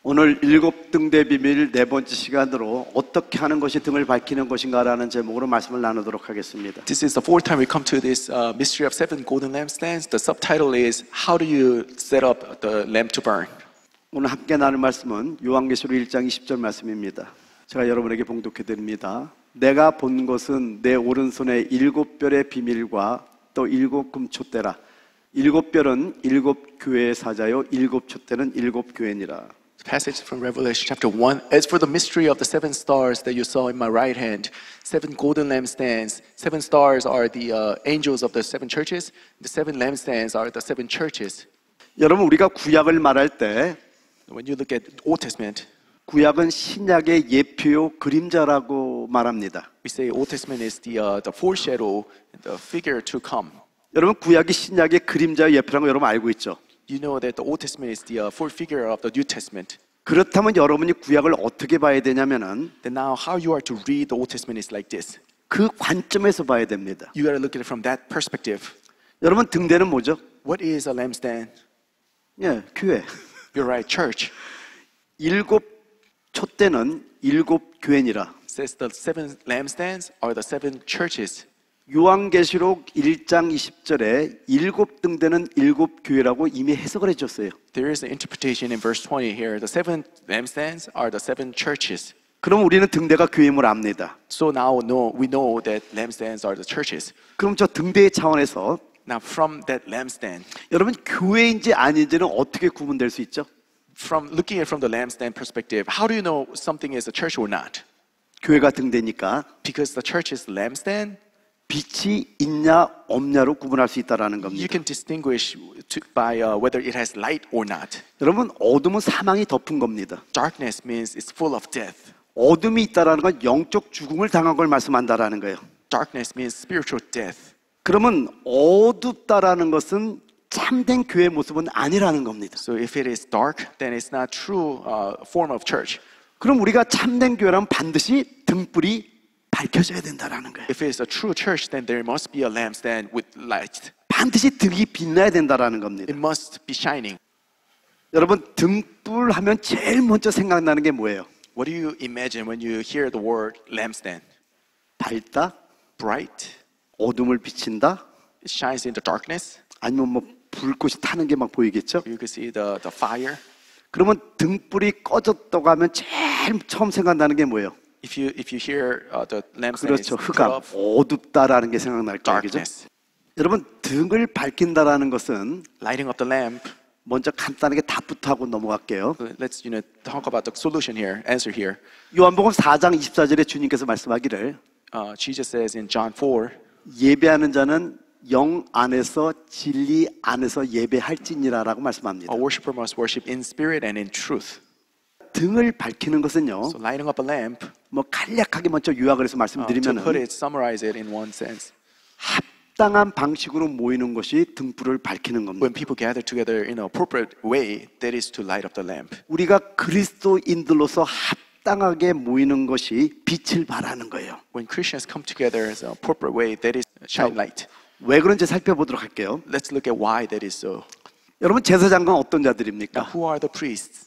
오늘 일곱 등대 비밀 네 번째 시간으로 어떻게 하는 것이 등을 밝히는 것인가라는 제목으로 말씀을 나누도록 하겠습니다. This is the fourth time we come to this mystery of seven golden lampstands. The subtitle is How do you set up the lamp to burn? 오늘 함께 나눌 말씀은 요한계시록 1장 20절 말씀입니다. 제가 여러분에게 봉독해 드립니다. 내가 본 것은 내 오른손에 일곱 별의 비밀과 또 일곱 금촛대라. 일곱 별은 일곱 교회의 사자요 일곱 촛대는 일곱 교회니라. Passage from Revelation chapter 1. As for the mystery of the seven stars that you saw in my right hand, seven golden lampstands, seven stars are the angels of the seven churches, the seven lampstands are the seven churches. 여러분, 우리가 구약을 말할 때 When you look at Old Testament, 구약은 신약의 예표요 그림자라고 말합니다. we say Old Testament is the foreshadow, the figure to come. 여러분, 구약이 신약의 그림자 예표라는 거 여러분 알고 있죠? You know that the Old Testament is the full figure of the New Testament. 그렇다면 여러분이 구약을 어떻게 봐야 되냐면은 Then now how you are to read the Old Testament is like this. 그 관점에서 봐야 됩니다. You got to look at it from that perspective. 여러분, 등대는 뭐죠? What is a lampstand? 예, 교회. You're right, church. 일곱 촛대는 일곱 교회니라. It says the seven lampstands are the seven churches. 요한계시록 1장 20절에 일곱 등대는 일곱 교회라고 이미 해석을 해줬어요. There is an interpretation in verse 20 here. The seven lampstands are the seven churches. 그럼 우리는 등대가 교회임을 압니다. So now we know that lampstands are the churches. 그럼 저 등대의 차원에서 Now from that lampstand, 여러분 교회인지 아닌지는 어떻게 구분될 수 있죠? from looking at it from the lampstand perspective, how do you know something is a church or not? 교회가 등대니까 Because the church is lampstand, 빛이 있냐 없냐로 구분할 수 있다라는 you 겁니다. can distinguish by whether it has light or not. 여러분, 어둠은 사망이 덮은 겁니다. Darkness means it's full of death. 어둠이 있다라는 건 영적 죽음을 당한 걸 말씀한다라는 거예요. Darkness means spiritual death. 그러면 어둡다라는 것은 참된 교회의 모습은 아니라는 겁니다. So if it is dark, then it's not true form of church. 그럼 우리가 참된 교회라면 반드시 등불이 밝혀져야 된다라는 거예요. If it's a true church, then there must be a lampstand with light. 반드시 등이 빛나야 된다라는 겁니다. It must be shining. 여러분, 등불 하면 제일 먼저 생각나는 게 뭐예요? What do you imagine when you hear the word lampstand? 밝다? Bright. 어둠을 비친다? It shines in the darkness. 아니면 뭐 불꽃이 타는 게 막 보이겠죠? You can see the fire. 그러면 등불이 꺼졌다고 하면 제일 처음 생각나는 게 뭐예요? If you hear the lampstand is 그렇죠. put 흑암, off, 어둡다라는 게 생각날 거예요. 그죠? darkness. 여러분, 등을 밝힌다라는 것은 Lighting up the lamp. 먼저 간단하게 답부터 하고 넘어갈게요. Let's talk about the solution here, answer here. 요한복음 4장 24절에 주님께서 말씀하기를 Jesus says in John 4, 예배하는 자는 영 안에서 진리 안에서 예배할지니라라고 말씀합니다. a worshiper must worship in spirit and in truth. 등을 밝히는 것은요, So lighting up a lamp, 뭐 간략하게 먼저 요약을 해서 to 말씀드리면 put it, summarize it in one sense. 합당한 방식으로 모이는 것이 등불을 밝히는 겁니다. When people gather together in an appropriate way, that is to light up the lamp. 우리가 그리스도인들로서 합당하게 모이는 것이 빛을 발하는 거예요. When Christians come together in an appropriate way, that is shine light. 왜 그런지 살펴보도록 할게요. Let's look at why that is so. 여러분, 제사장은 어떤 Now, 자들입니까? who are the priests?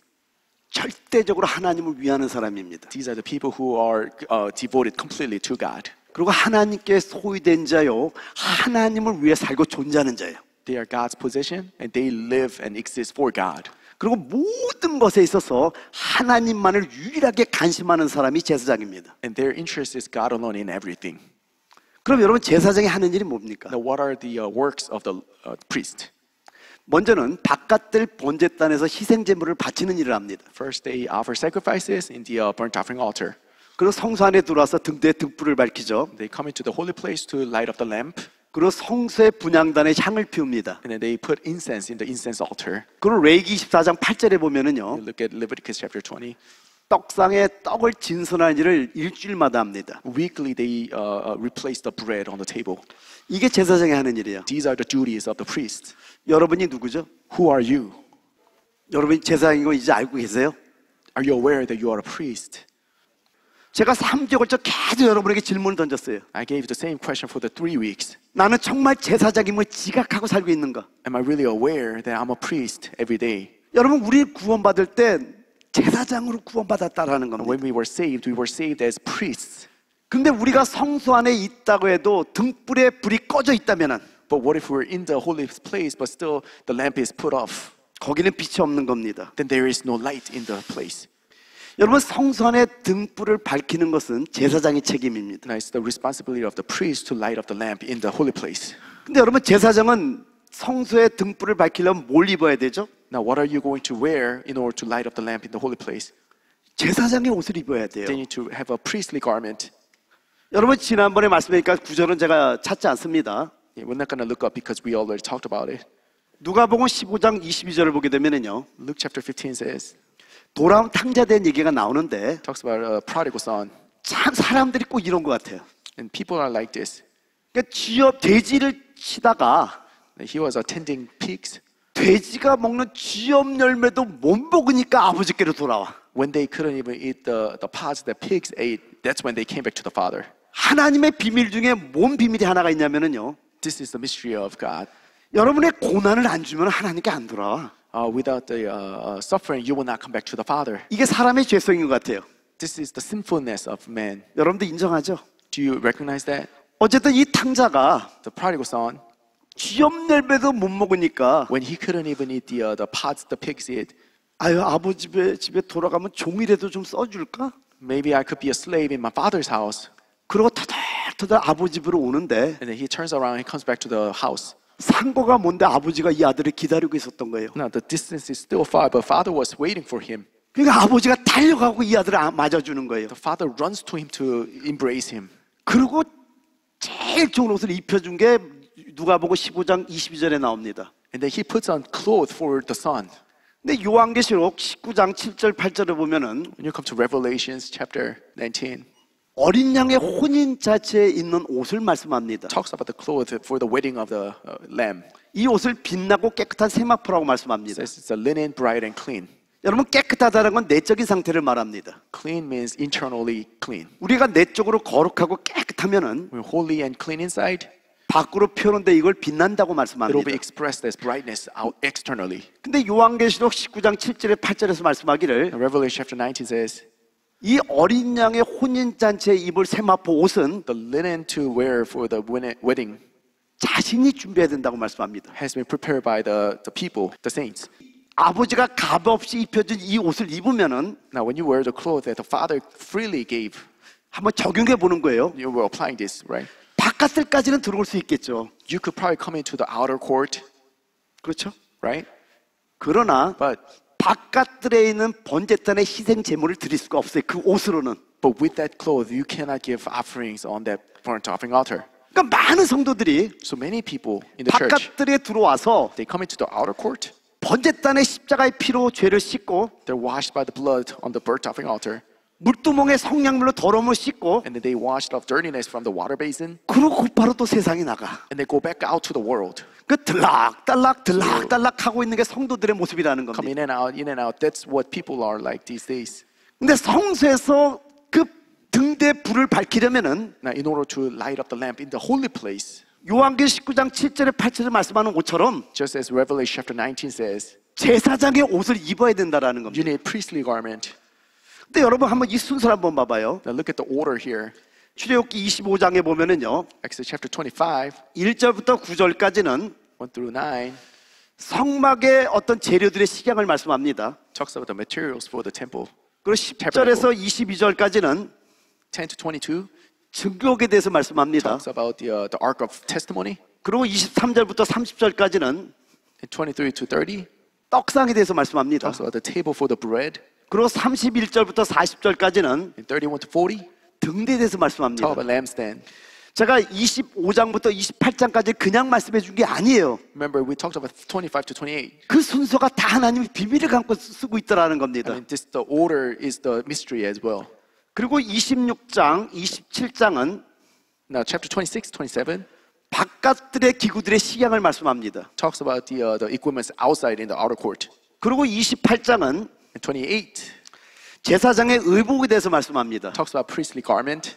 절대적으로 하나님을 위하는 사람입니다. These are the people who are devoted completely to God. 그리고 하나님께 소유된 자요, 하나님을 위해 살고 존재하는 자예요. They are God's possession, and they live and exist for God. 그리고 모든 것에 있어서 하나님만을 유일하게 관심하는 사람이 제사장입니다. And their interest is God alone in everything. 그럼 여러분, 제사장이 하는 일이 뭡니까? Now, what are the works of the priest? 먼저는 바깥들 번제단에서 희생 제물을 바치는 일을 합니다. First, they offer sacrifices in the burnt offering altar. 그리고 성소 안에 들어와서 등대에 등불을 밝히죠. They come into the holy place to light up the lamp, 그리고 성소의 분향단에 향을 피웁니다. and then they put incense in the incense altar. 그리고 레위기 24장 8절에 You 보면은요, look at Leviticus chapter 20. 떡상에 떡을 진선하는 일을 일주일마다 합니다. Weekly, they replace the bread on the table. 이게 제사장이 하는 일이에요. These are the duties of the priest. 여러분이 누구죠? Who are you? 여러분이 제사장인 거 이제 알고 계세요? Are you aware that you are a priest? 제가 3개월째 계속 여러분에게 질문을 던졌어요. I gave the same question for the 3 weeks. 나는 정말 제사장임을 지각하고 살고 있는가? Am I really aware that I'm a priest every day? 여러분, 우리 구원받을 때 제사장으로 구원받았다라는 And 겁니다. when we were saved as priests. 근데 우리가 성소 안에 있다고 해도 등불에 불이 꺼져 있다면은 But what if we're in the holy place, but still the lamp is put off? 거기는 빛이 없는 겁니다. Then there is no light in the place. 여러분, 성소 안에 등불을 밝히는 것은 제사장의 책임입니다. Now it's the responsibility of the priest to light up the lamp in the holy place. 근데 여러분, 제사장은 성소에 등불을 밝히려면 뭘 입어야 되죠? Now what are you going to wear in order to light up the lamp in the holy place? 제사장의 옷을 입어야 돼요. They need to have a priestly garment. 여러분, 지난번에 말씀드리니까 구절은 제가 찾지 않습니다. Yeah, we're not going to look up because we already talked about it. 누가복음 15장 22절을 보게 되면은요, Luke chapter 15 says, 돌아온 탕자에 대한 얘기가 나오는데 talks about a prodigal son. 참 사람들이 꼭 이런 것 같아요. And people are like this. 그러니까 돼지를 치다가 He was attending pigs. 돼지가 먹는 쥐염 열매도 못 먹으니까 아버지께로 돌아와. When they couldn't even eat the pods that pigs ate, that's when they came back to the Father. 하나님의 비밀 중에 뭔 비밀이 하나가 있냐면은요, This is the mystery of God. 여러분의 고난을 안 주면 하나님께 안 돌아와. Without the suffering, you will not come back to the Father. 이게 사람의 죄성인 것 같아요. This is the sinfulness of man. 여러분도 인정하죠? Do you recognize that? 어쨌든 이 탕자가 The prodigal son, 쥐염 열매도 못 먹으니까 when he couldn't even eat the pods the pigs eat, 아유, 아버지 집에 돌아가면 종이라도 좀 써줄까? maybe I could be a slave in my father's house. 그러고 터덜터덜 아버지 집으로 오는데 And then he turns around and comes back to the house. 상고가 뭔데 아버지가 이 아들을 기다리고 있었던 거예요. Now the distance is still far, but father was waiting for him. 그러니까 아버지가 달려가고 이 아들을 맞아주는 거예요. The father runs to him to embrace him. 그리고 제일 좋은 옷을 입혀준 게 누가복음 15장 22절에 나옵니다. And then he puts on clothes for the son. 근데 요한계시록 19장 7절 8절에 보면은 When you come to Revelations chapter 19, 어린 양의 혼인 자체에 있는 옷을 말씀합니다. talks about the clothes for the wedding of the lamb. 이 옷을 빛나고 깨끗한 세마포라고 It 말씀합니다. says it's a linen, bright and clean. 여러분, 깨끗하다는 건 내적인 상태를 말합니다. Clean means internally clean. 우리가 내적으로 거룩하고 깨끗하면은 We're holy and clean inside. 밖으로 표현돼 이걸 빛난다고 It will 말씀합니다. be expressed as brightness out externally. 근데 요한계시록 19장 7절에 8절에서 말씀하기를 And Revelation chapter 19 says, 이 어린 양의 혼인 잔치에 입을 세마포 옷은 the linen to wear for the wedding 자신이 준비해야 된다고 말씀합니다. has been prepared by the people, the saints. 아버지가 값없이 입혀준 이 옷을 입으면은 Now, when you wear the clothes that the Father freely gave, 한번 적용해 보는 거예요. you were applying this, right? 바깥을까지는 들어올 수 있겠죠. You could probably come into the outer court, 그렇죠? right? 그러나 But 바깥들에 있는 번제단의 희생 제물을 드릴 수가 없어요. 그 옷으로는. with that cloth, you cannot give offerings on that burnt offering altar. 그러니까 많은 성도들이 So many people in the church, 바깥들에 들어와서 they come into the outer court. 번제단의 십자가의 피로 죄를 씻고 They're washed by the blood on the burnt offering altar, 물두멍에 성냥물로 더러움을 씻고 and then they washed off dirtiness from the water basin, 그러고 곧바로 또 세상에 나가. and they go back out to the world. 그 들락달락 하고 있는 게 성도들의 모습이라는 겁니다. Come in and out. That's what people are like these days. 근데 성소에서 그 등대 불을 밝히려면은 Now, in order to light up the lamp in the holy place, 요한계시록 19장 7절에 8절에 말씀하는 옷처럼 just as Revelation chapter 19 says, 제사장의 옷을 입어야 된다라는 you 겁니다. need priestly garment. 근데 여러분 한번 이 순서를 한번 봐봐요. Now look at the order here. 출애굽기 25장에 보면은요, Exodus chapter 25, 1절부터 9절까지는 1 through 9, 성막의 어떤 재료들의 식양을 말씀합니다. talks about the materials for the temple. 그리고 10절에서 22절까지는 10 to 22 증거에 대해서 말씀합니다. talks about the ark of testimony. 그리고 23절부터 30절까지는 And 23 to 30 떡상에 대해서 말씀합니다. talks about the table for the bread. 그리고 31절부터 40절까지는 And 31 to 40 등대에 대해서 talk 말씀합니다. about lampstand. 제가 25장부터 28장까지 그냥 말씀해 준 게 아니에요. Remember, we talked about 25 to 28. 그 순서가 다 하나님이 비밀을 감고 쓰고 있다라는 I 겁니다. mean, the order is the mystery as well. 그리고 26장, 27장은 Now, chapter 26, 27 바깥들의 기구들의 식양을 말씀합니다. talks about the equipments outside in the outer court. 그리고 28장은 And 28 제사장의 의복에 대해서 말씀합니다. talks about priestly garment.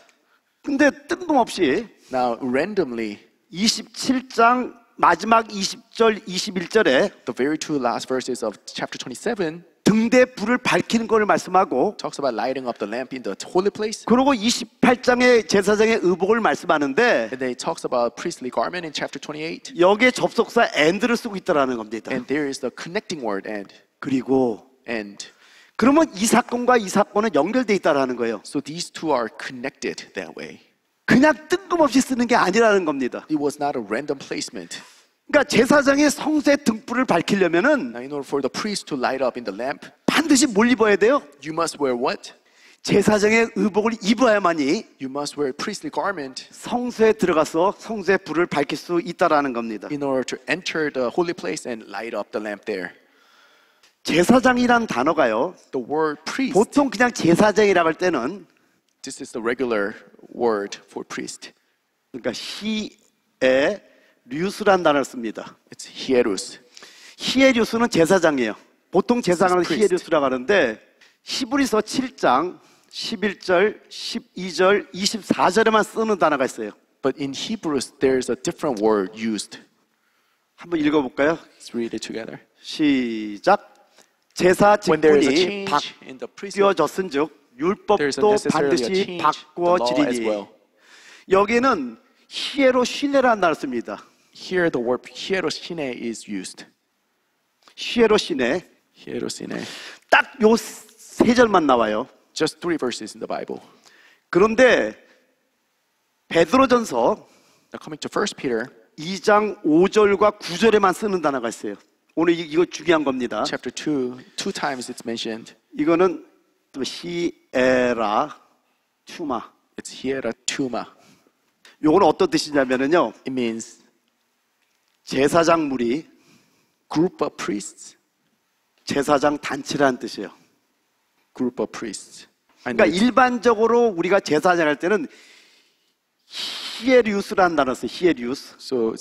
근데 뜬금없이 Now, randomly, 27장 마지막 20절, 21절에 the very two last verses of chapter 27 등대 불을 밝히는 걸 말씀하고, talks about lighting up the lamp in the holy place. 그리고 28장에 제사장의 의복을 말씀하는데 And then it talks about priestly garment in chapter 28. 여기에 접속사 and를 쓰고 있다라는 겁니다. And there is the connecting word and. 그리고 And. 그러면 이 사건과 이 사건은 연결돼 있다라는 거예요. So these two are connected that way. 그냥 뜬금없이 쓰는 게 아니라는 겁니다. It was not a random placement. 그러니까 제사장의 성소의 등불을 밝히려면은 Now, in order for the priest to light up in the lamp, 반드시 뭘 입어야 돼요? you must wear what? 제사장의 의복을 입어야만이 You must wear priestly garment 성소에 들어가서 성소의 불을 밝힐 수 있다라는 겁니다. in order to enter the holy place and light up the lamp there. 제사장이란 단어가요. The word priest, 보통 그냥 제사장이라고 할 때는 this is the regular word for priest. 그러니까 히에 류스란 단어를 씁니다. It's hierus. 히에류스는 제사장이에요. 보통 제사장을 priest. 히에류스라고 하는데 히브리서 7장 11절, 12절, 24절에만 쓰는 단어가 있어요. But in Hebrews, there's a different word used. 한번 읽어볼까요? Let's read it together. 시작. 제사 When there is a 직분이 change in the priesthood, 바뀌어졌은즉 there is a 율법도 necessarily a 반드시 change the law as 바꾸어지리니. well. 여기는 히에로 시네라는 단어를 씁니다. Here the word hierosyne is used. 히에로 시네. Hierosyne. 딱 요 세 절만 나와요. Just 3 verses in the Bible. 그런데 베드로전서 Now coming to 1 Peter 2장 5절과 9절에만 쓰는 단어가 있어요. 오늘 이거 중요한 겁니다. chapter 2, 2 times it's mentioned. 이거는 또 히에라 투마. It's hieratuma. 요거는 어떤 뜻이냐면요. It means 제사장 무리, group of priests. 제사장 단체라는 뜻이에요. Group of priests. 그러니까 일반적으로 우리가 제사장 할 때는 히에리우스라는 단어 써요. 히에리우스. So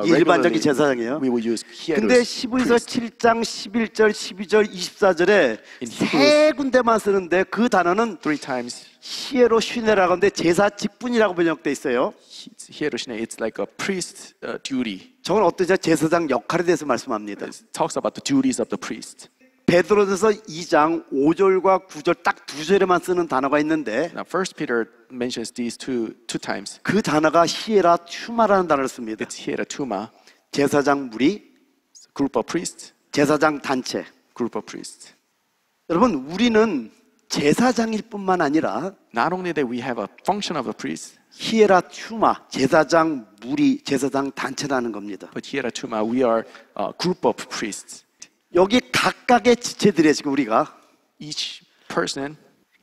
일반적인 regularly 제사장이에요. we will use 근데 hieros. 히브리서 7장 11절, 12절, 24절에 In 세 군데만 쓰는데 그 단어는 3 times 히에로 슈네라고 하는데 제사 직분이라고 번역돼 있어요. hierosyne. It's like a priest duty. 저건 어떠죠? 제사장 역할에 대해서 말씀합니다. It talks about the duties of the priest. 베드로전서 2장 5절과 9절 딱 두 절에만 쓰는 단어가 있는데 Now, First Peter mentions these two times. 그 단어가 히에라 튜마라는 단어를 씁니다. It's hieratuma, 제사장 무리, group of priests, 제사장 단체. group of priests. 여러분 우리는 제사장일 뿐만 아니라 Not only that we have a function of a priest, 히에라 튜마, 제사장 무리, 제사장 단체라는 겁니다. but hieratuma, we are a group of priests. 여기 각각의 지체들이에요. 지금 우리가 Each person,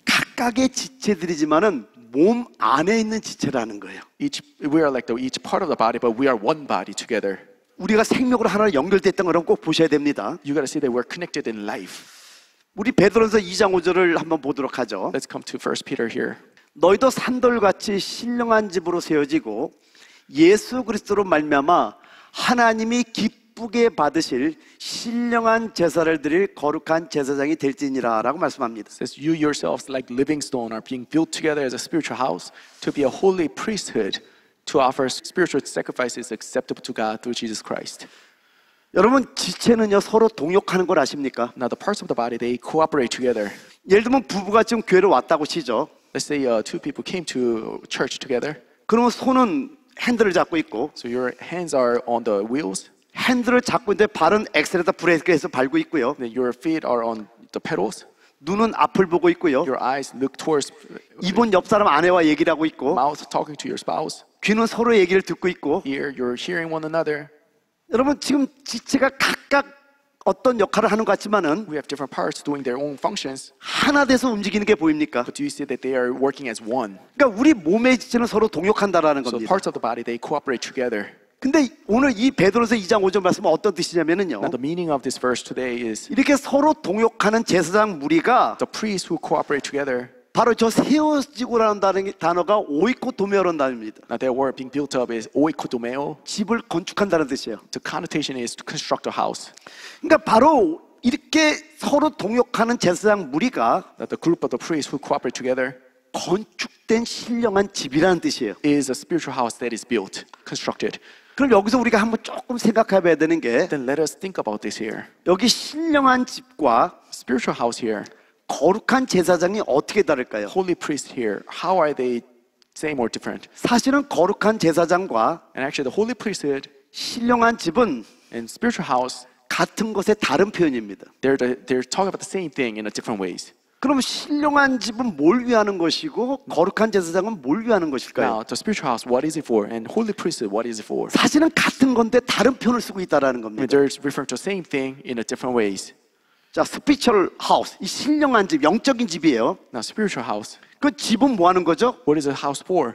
각각의 지체들이지만은 몸 안에 있는 지체라는 거예요. we are like each part of the body, but we are one body together. 우리가 생명으로 하나로 연결됐다는 걸 꼭 보셔야 됩니다. You got to see that we're connected in life. 우리 베드로전서 2장 5절을 한번 보도록 하죠. Let's come to First Peter here. 너희도 산돌같이 신령한 집으로 세워지고 예수 그리스도로 말미암아 하나님이 기쁘게 받으실 신령한 제사를 드릴 거룩한 제사장이 될지니라라고 말씀합니다. It says, you yourselves, like living stone, are being built together as a spiritual house to be a holy priesthood, to offer spiritual sacrifices acceptable to God through Jesus Christ. 여러분 지체는요 서로 동역하는 걸 아십니까? Now, the parts of the body, they cooperate together. 예를 들면 부부가 지금 교회를 왔다고 치죠. Let's say two people came to church together. 그러면 손은 핸들을 잡고 있고 So your hands are on the wheels, 핸들을 잡고 있는데 발은 엑셀에다 브레이크에서 밟고 있고요. then your feet are on the pedals. 눈은 앞을 보고 있고요. Your eyes look towards 입은 옆 사람 아내와 얘기를 하고 있고 mouth talking to your spouse. 귀는 서로 얘기를 듣고 있고 Ear, you're hearing one another. 여러분 지금 지체가 각각 어떤 역할을 하는 것 같지만은 We have different parts doing their own functions, 하나 돼서 움직이는 게 보입니까? but do you see that they are working as one? 그러니까 우리 몸의 지체는 서로 동역한다라는 So 겁니다. parts of the body, they cooperate together. 근데 오늘 이 베드로서 2장 5절 말씀은 어떤 뜻이냐면은요. Now the meaning of this verse today is 이렇게 서로 동역하는 제사장 무리가 the priests who cooperate together. 바로 저 세워지고라는 단어가 오이코도메오라는 단어입니다. Now their word being built up is oikodomeo. 집을 건축한다는 뜻이에요. The connotation is to construct a house. 그러니까 바로 이렇게 서로 동역하는 제사장 무리가 That the group of the priests who cooperate together 건축된 신령한 집이라는 뜻이에요. is a spiritual house that is built, constructed. 그럼 여기서 우리가 한번 조금 생각해 봐야 되는 게 Then let us think about this here. 여기 신령한 집과 Spiritual house here, 거룩한 제사장이 어떻게 다를까요? holy priest here, how are they same or different? 사실은 거룩한 제사장과 And actually the holy priesthood 신령한 집은 and spiritual house, 같은 것의 다른 표현입니다. they're talking about the same thing in a different ways. 그럼 신령한 집은 뭘 위하는 것이고 거룩한 제사장은 뭘 위하는 것일까요? Now, the spiritual house, what is it for? And holy priesthood, what is it for? 사실은 같은 건데 다른 표현을 쓰고 있다라는 I mean, 겁니다. they're referring to the same thing in a different ways. 자, 스피리추얼 하우스, 이 신령한 집, 영적인 집이에요. Now, spiritual house, 그 집은 뭐 하는 거죠? what is a house for?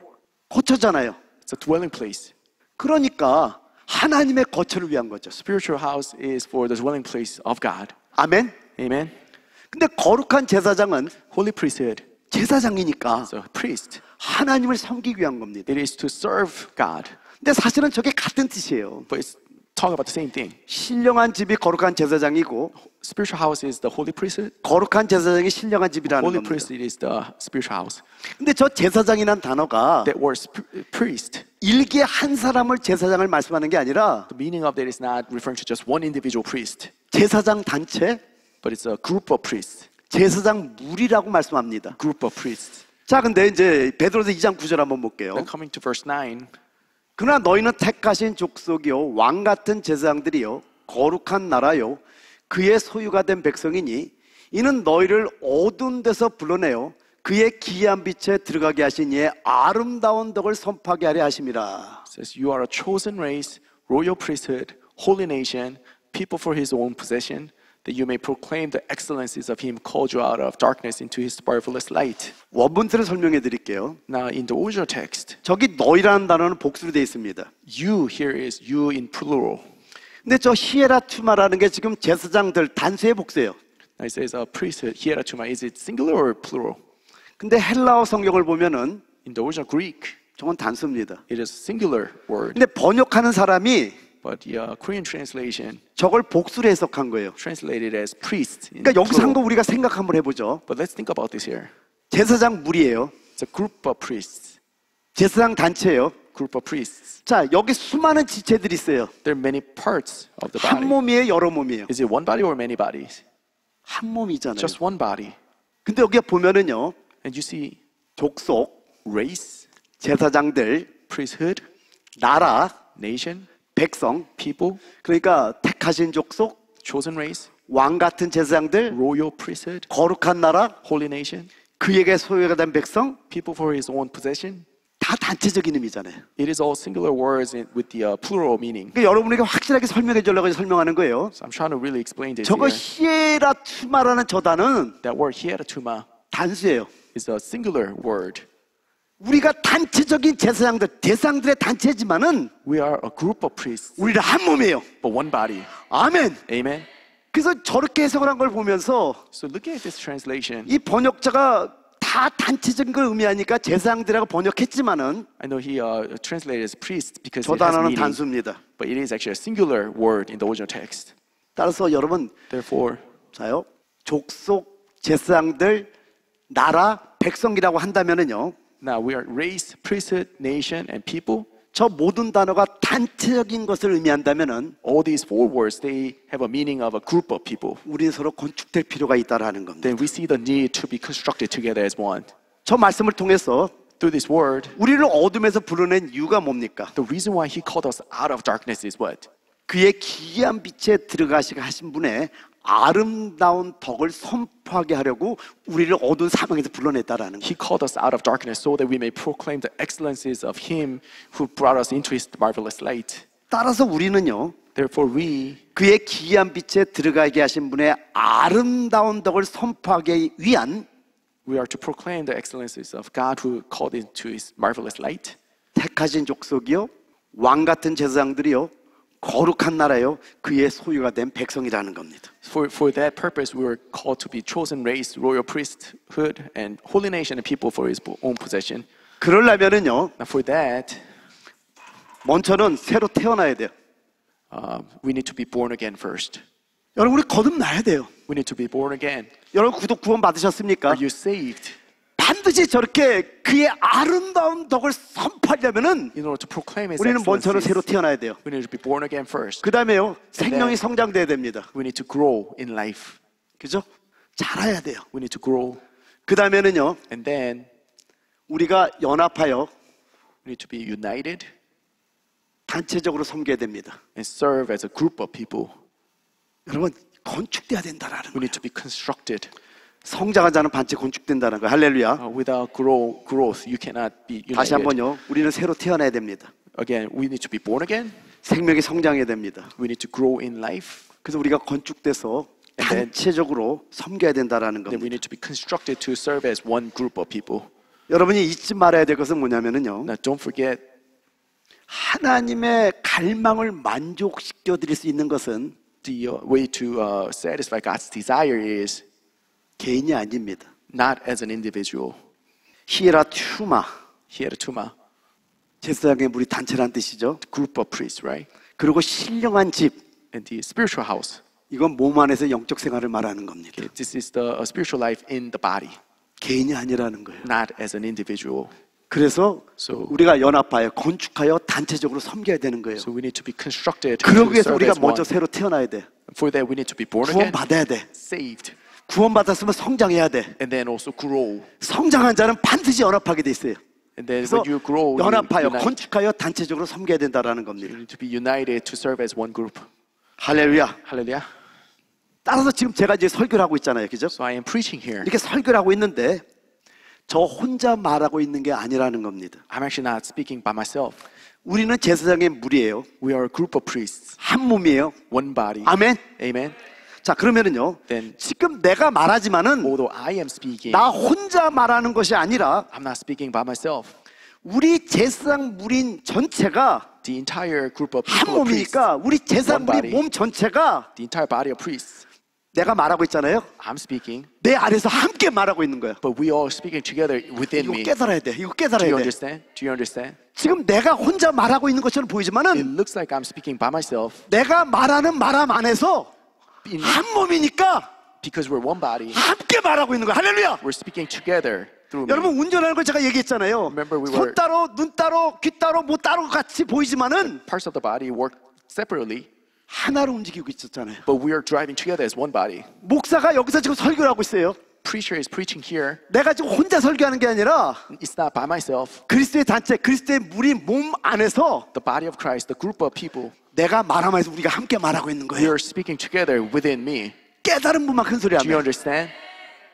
거처잖아요. It's a dwelling place. 그러니까 하나님의 거처를 위한 거죠. Spiritual house is for the dwelling place of God. 아멘. Amen. 근데 거룩한 제사장은 Holy priesthood, 제사장이니까 so priest, 하나님을 섬기기 위한 겁니다. it is to serve God. 근데 사실은 저게 같은 뜻이에요. But it's talking about the same thing. 신령한 집이 거룩한 제사장이고 Spiritual house is the holy priesthood. 거룩한 제사장이 신령한 집이라는 Holy 겁니다. priesthood is the spiritual house. 근데 저 제사장이란 단어가 That word priest, 일개 한 사람을 제사장을 말씀하는 게 아니라 the meaning of that is not referring to just one individual priest, 제사장 단체, but it's a group of priests. 제사장 무리라고 말씀합니다. Group of priests. 자, 근데 이제 베드로서 2장 9절 한번 볼게요. Then coming to verse 9, 그러나 너희는 택하신 족속이요 왕 같은 제사장들이요 거룩한 나라요 그의 소유가 된 백성이니 이는 너희를 어두운 데서 불러내어 그의 기이한 빛에 들어가게 하신 이의 아름다운 덕을 선포하게 하려 하심이라. it says, "You are a chosen race, royal priesthood, holy nation, people for His own possession, that you may proclaim the excellencies of Him called you out of darkness into His marvelous light." 원문들을 설명해 드릴게요. Now, in the original text, 저기 너희라는 단어는 복수로 되어 있습니다. you here is you in plural. 근데 저 히에라투마라는 게 지금 제사장들 단수의 복수예요. Now it says a priesthood, hieratuma, is it singular or plural? 근데 헬라어 성경을 보면은 In the original Greek, 저건 단수입니다. it is a singular word. 근데 번역하는 사람이 But the Korean translation 저걸 복수로 해석한 거예요. translated as priest. In 그러니까 여기서 한 거 plural. 우리가 생각 한번 해보죠. But let's think about this here. 제사장 무리예요. It's a group of priests. 제사장 단체예요. Group of priests. 자, 여기 수많은 지체들이 있어요. There are many parts of the 한 body. 몸이에요, 여러 몸이에요. Is it one body or many bodies? 한 몸이잖아요. Just one body. 근데 여기 보면은요, And you see 족속, race, 제사장들, priesthood, 나라, nation, 백성. people, 그러니까 택하신 족속, chosen race, 왕 같은 제사장들, royal priesthood, 거룩한 나라, holy nation, 그에게 소유가 된 백성. people for His own possession. 다 단체적인 의미잖아요. It is all singular words with the plural meaning. 그러니까 여러분에게 확실하게 설명해 주려고 설명하는 거예요. So I'm trying to really explain this 저거 here. 히에라투마라는 저 단어는 That word hieratuma 단수예요. is a singular word. 우리가 단체적인 제사장들, 대상들의 단체지만은 We are a group of priests, 우리는 한 몸이에요. but one body. 아멘. Amen. 그래서 저렇게 해석을 한 걸 보면서 So looking at this translation, 이 번역자가 다 단체적인 걸 의미하니까 제사장들이라고 번역했지만은 I know he translated as priest because 저 it has 단어는 meaning, 단수입니다. but it is actually a singular word in the original text. 따라서 여러분, Therefore, 자요, 족속, 제사장들, 나라, 백성이라고 한다면은요, now we are race, priesthood, nation, and people. 저 모든 단어가 단체적인 것을 의미한다면은 All these four words, they have a meaning of a group of people. 우리는 서로 건축될 필요가 있다라는 겁니다. Then we see the need to be constructed together as one. 저 말씀을 통해서 Through this word, 우리를 어둠에서 불러낸 이유가 뭡니까? the reason why he called us out of darkness is what? 그의 기이한 빛에 들어가시게 하신 분의 아름다운 덕을 선포하게 하려고 우리를 어두운 사방에서 불러냈다라는 거예요. He called us out of darkness so that we may proclaim the excellencies of him who brought us into his marvelous light. 따라서 우리는요, Therefore we, 그의 기이한 빛에 들어가게 하신 분의 아름다운 덕을 선포하기 위한 we are to proclaim the excellencies of God who called into his marvelous light. 택하신 족속이요, 왕 같은 제사장들이요, 거룩한 나라요, 그의 소유가 된 백성이라는 겁니다. For that purpose, we were called to be chosen race, royal priesthood, and holy nation and people for his own possession. 그러려면은요, Now for that, 먼저는 새로 태어나야 돼요. we need to be born again first. 여러분, 우리 거듭나야 돼요. We need to be born again. 여러분, 구원 받으셨습니까? Are you saved? 반드시 저렇게 그의 아름다운 덕을 선포하려면은 In order to proclaim His 우리는 먼저는 새로 excellencies, 태어나야 돼요. we need to be born again first. 그 다음에요, 생명이 성장돼야 됩니다. We need to grow in life. 그죠? 자라야 돼요. We need to grow. 그 다음에는요, And then 우리가 연합하여 we need to be united 단체적으로 섬겨야 됩니다. and serve as a group of people. 여러분, 건축돼야 된다라는 We 거예요. need to be constructed. 성장한 자는 반드시 건축된다는 거예요. 할렐루야. Without growth, you cannot be 다시 united. 한번요, 우리는 새로 태어나야 됩니다. Again, we need to be born again. 생명이 성장해야 됩니다. We need to grow in life. 그래서 우리가 건축돼서 And then- 단체적으로 섬겨야 된다라는 Then we 겁니다. need to be constructed to serve as one group of people. 여러분이 잊지 말아야 될 것은 뭐냐면은요, Now, don't forget, 하나님의 갈망을 만족시켜 드릴 수 있는 것은 the way to satisfy God's desire is 개인이 아닙니다. not as an individual. 히에라투마, Hieratuma, 제사장의 무리 단체란 뜻이죠. group of priests, right? 그리고 신령한 집, And the spiritual house. 이건 몸 안에서 영적 생활을 말하는 겁니다. Okay, this is the spiritual life in the body, 개인이 아니라는 거예요. not as an individual. 그래서 So- 우리가 연합하여 건축하여 단체적으로 섬겨야 되는 거예요. So we need to be constructed to 그러기 위해서 serve 우리가 as one. 먼저 새로 태어나야 돼. For that, we need to be born 구원 again, 받아야 돼. saved, 구원받았으면 성장해야 돼. and then also grow. 성장한 자는 반드시 연합하게 돼 있어요. And then 그래서 when you grow, you 연합하여 unite. 건축하여 단체적으로 섬겨야 된다라는 겁니다. You need to be united to serve as one group. 할렐루야. Hallelujah. 따라서 지금 제가 이제 설교를 하고 있잖아요. 그죠? So I am preaching here. 이렇게 설교를 하고 있는데 저 혼자 말하고 있는 게 아니라는 겁니다. I'm actually not speaking by myself. 우리는 제사장의 무리예요. We are a group of priests, 한 몸이에요. one body. 아멘. Amen. 자, 그러면은요. Then- 지금 내가 말하지만은 Although I am speaking, 나 혼자 말하는 것이 아니라 I'm not speaking by myself. 우리 제사장 무리인 전체가 The entire group of 한 people of priests, 몸이니까 우리 제사장 One 무리 body. 몸 전체가 the entire body of priests. 내가 말하고 있잖아요. I'm speaking, 내 안에서 함께 말하고 있는 거야. but we all speaking together within 이거 me. 깨달아야 돼. 이거 Do 깨달아야 you 돼. understand? Do you understand? 지금 내가 혼자 말하고 있는 것처럼 It 보이지만은 looks like I'm speaking by myself 내가 말하는 말 안에서 in- 한 몸이니까 because we're one body. 함께 말하고 있는 거야. 할렐루야. We're speaking together through me. 여러분 운전하는 걸 제가 얘기했잖아요. Remember we 손 were- 따로 눈 따로 귀 따로 뭐 따로 같이 보이지만은 Parts of the body work separately, 하나로 움직이고 있었잖아요. but we are driving together as one body. 목사가 여기서 지금 설교를 하고 있어요. Preacher is preaching here. 내가 지금 혼자 설교하는 게 아니라 It's not by myself. 그리스도의 단체, 그리스도의 무리 몸 안에서 The body of Christ, the group of people, 내가 말하면서 우리가 함께 말하고 있는 we 거예요. are speaking together within me. 깨달은 분만 큰 소리 Do you 하면 understand?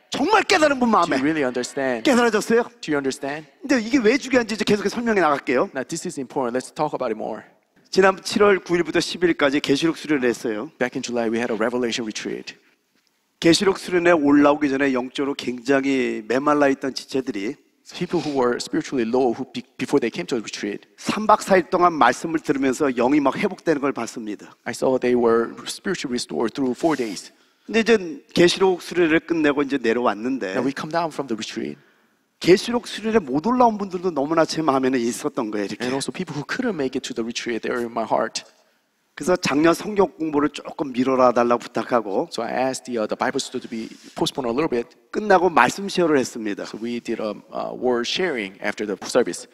정말 깨달은 분만 Do you 하면 really understand? 깨달아졌어요? Do you understand? 근데 이게 왜 중요한지 이제 계속 설명해 나갈게요. Now this is important. Let's talk about it more. 지난 7월 9일부터 10일까지 계시록 수련을 했어요. Back in July, we had a revelation retreat. 계시록 수련에 올라오기 전에 영적으로 굉장히 메말라 있던 지체들이 People who were spiritually low, who before they came to the retreat, 3박 4일 동안 말씀을 들으면서 영이 막 회복되는 걸 봤습니다. I saw they were spiritually restored through 4 days. 근데 이제 계시록 수련을 끝내고 이제 내려왔는데 Now we come down from the retreat, 계시록 수련에 못 올라온 분들도 너무나 제 마음에는 있었던 거예요. 이렇게. and also people who couldn't make it to the retreat, they were in my heart. 그래서 작년 성경 공부를 조금 미뤄라 달라고 부탁하고 So I asked the Bible study to be postponed a little bit. 끝나고 말씀 시어를 했습니다. So we did a word sharing after the service.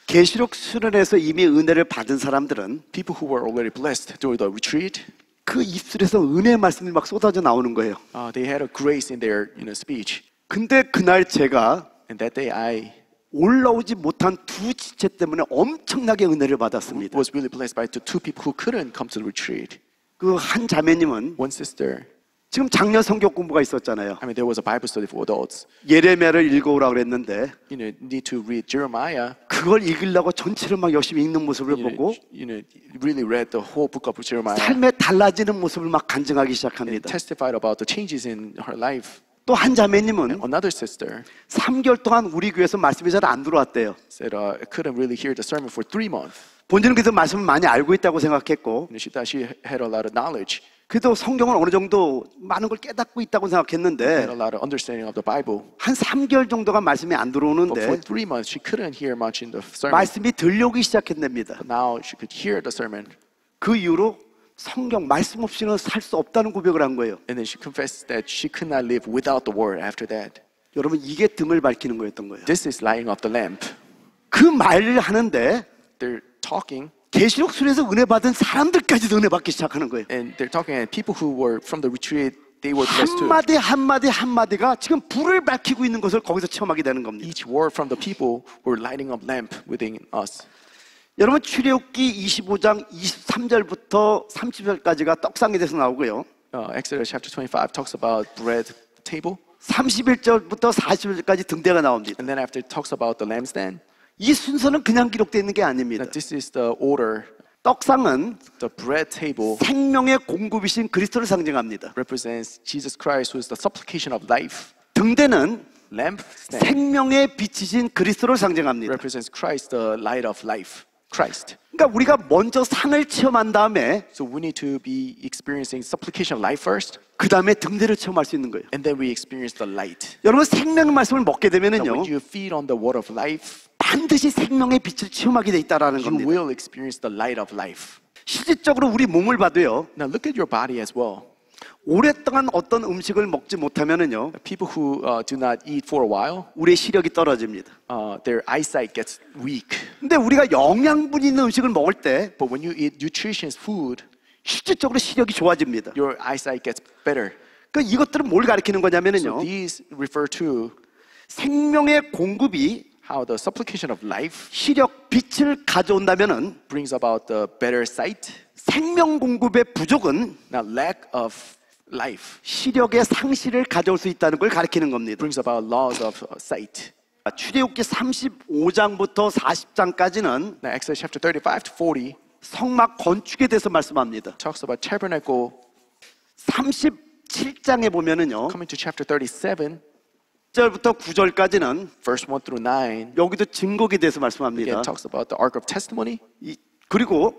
계시록 수련에서 이미 은혜를 받은 사람들은 People who were already blessed during the retreat, 그 입술에서 은혜의 말씀이 막 쏟아져 나오는 거예요. they had a grace in their speech. 근데 그날 제가 And that day I 올라오지 못한 두 지체 때문에 엄청나게 은혜를 받았습니다. was really blessed by the 2 people who couldn't come to the retreat. 그 한 자매님은 One sister, 지금 작년 성경 공부가 있었잖아요. I mean, there was a Bible study for adults. 예레미야를 읽어오라 그랬는데 Need to read Jeremiah. 그걸 읽으려고 전체를 막 열심히 읽는 모습을 보고 Really read the whole book of Jeremiah 삶에 달라지는 모습을 막 간증하기 and 시작합니다. testified about the changes in her life. 또 한 자매님은 Another sister 3개월 동안 우리 교회에서 말씀이 잘 안 들어왔대요. said, I couldn't really hear the sermon for 3 months. 본인은 그래서 말씀을 많이 알고 있다고 생각했고 She thought she had a lot of knowledge, 그래도 성경을 어느 정도 많은 걸 깨닫고 있다고 had 생각했는데 a lot of understanding of the Bible. 한 3개월 정도가 말씀이 안 But for 들어오는데 3 months, she couldn't hear much in the sermon. 말씀이 들려오기 시작했답니다. But now she could hear the sermon. 그 이후로 성경 말씀 없이는 살 수 없다는 고백을 한 거예요. And then she confessed that she could not live without the word after that. 여러분 이게 등을 밝히는 거였던 거예요. This is lighting up the lamp. 그 말을 하는데 They're talking, 계시록술에서 은혜 받은 사람들까지도 은혜 받기 시작하는 거예요. and they're talking, and people who were from the retreat, they were blessed too. 한마디 한마디 한마디가 지금 불을 밝히고 있는 것을 거기서 체험하게 되는 겁니다. Each word from the people were lighting up lamp within us. 여러분 출애굽기 25장 23절부터 30절까지가 떡상에 대해서 나오고요. Exodus chapter 25 talks about bread table, 31절부터 40절까지 등대가 나옵니다. and then after it talks about the lampstand. 이 순서는 그냥 기록되어 있는 게 Now 아닙니다. this is the order. 떡상은 The bread table 생명의 공급이신 그리스도를 상징합니다. represents Jesus Christ, who is the supplication of life. 등대는 Lampstand 생명의 빛이신 그리스도를 상징합니다. represents Christ, the light of life. Christ. 그러니까 우리가 먼저 상을 체험한 다음에 So we need to be experiencing supplication of life first, 그 다음에 등대를 체험할 수 있는 거예요. and then we experience the light. 여러분 생명의 말씀을 먹게 Now, 되면은요 when you feed on the word of life, 반드시 생명의 빛을 체험하게 돼 있다라는 you 겁니다. will experience the light of life. 실질적으로 우리 몸을 봐도요 Now look at your body as well. 오랫동안 어떤 음식을 먹지 못하면은요 People who do not eat for a while, 우리의 시력이 떨어집니다. their eyesight gets weak. 근데 우리가 영양분 있는 음식을 먹을 때 But when you eat nutritious food, 실질적으로 시력이 좋아집니다. your eyesight gets better. 그러니까 이것들은 뭘 가리키는 So 거냐면은요 these refer to 생명의 공급이 how the supplication of life 시력 빛을 가져온다면은 brings about the better sight. 생명 공급의 부족은 Now lack of life 시력의 상실을 가져올 수 있다는 걸 가리키는 겁니다. brings about loss of sight. 출애굽기 35장부터 40장까지는 Now Exodus chapter 35 to 40 성막 건축에 대해서 말씀합니다. talks about tabernacle. 37장에 보면은요 Coming to chapter 37, 1절부터 9절까지는 verse 1 through 9, 여기도 증거에 대해서 말씀합니다. again talks about the ark of testimony. 그리고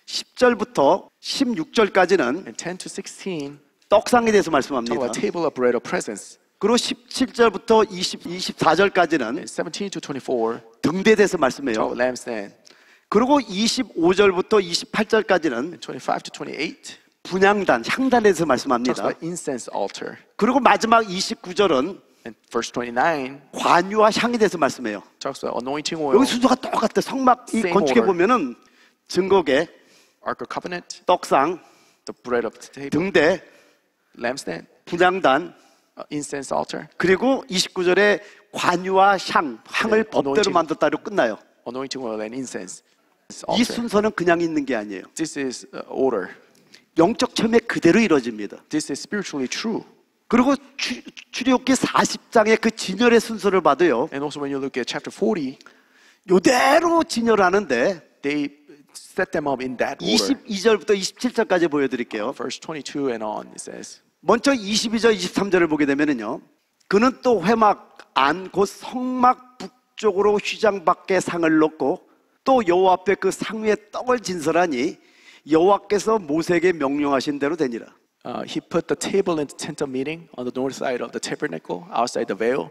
10절부터 16절까지는 And 10 to 16 떡상에 대해서 talk 말씀합니다. about table of bread of presence. 그리고 17절부터 24절까지는 And 17 to 24 등대에 대해서 talk 말씀해요. about lampstand. 그리고 25절부터 28절까지는 And 25 to 28 분향단, 향단에 대해서 talks 말씀합니다. about incense altar. 그리고 마지막 29절은 And verse 29 관유와 향에 대해서 말씀해요. talks about anointing oil, 여기 순서가 똑같아. 성막 이 Same 건축에 order. 보면은 증거계, ark of covenant, 떡상, the bread of the table, 등대, lampstand, 분향단, incense altar, 그리고 29절에 관유와 향을 네, 법대로 anointing. 만들었다로 끝나요. anointing oil, and incense 이 altar. 순서는 그냥 있는 게 아니에요. This is order. 영적 체험에 그대로 이루어집니다. This is spiritually true. 그리고 출애굽기 40장의 그 진열의 순서를 봐도요. And also when you look at chapter 40, 요대로 진열하는데 they set them up in that order. 22절부터 27절까지 보여드릴게요. Verse 22 and on, it says. 먼저 22절, 23절을 보게 되면은요. 그는 또 회막 안 곧 성막 북쪽으로 휘장 밖에 상을 놓고 또 여호와 앞에 그 상 위에 떡을 진설하니 여호와께서 모세에게 명령하신 대로 되니라. He put the table in the tent of meeting on the north side of the tabernacle, outside the veil,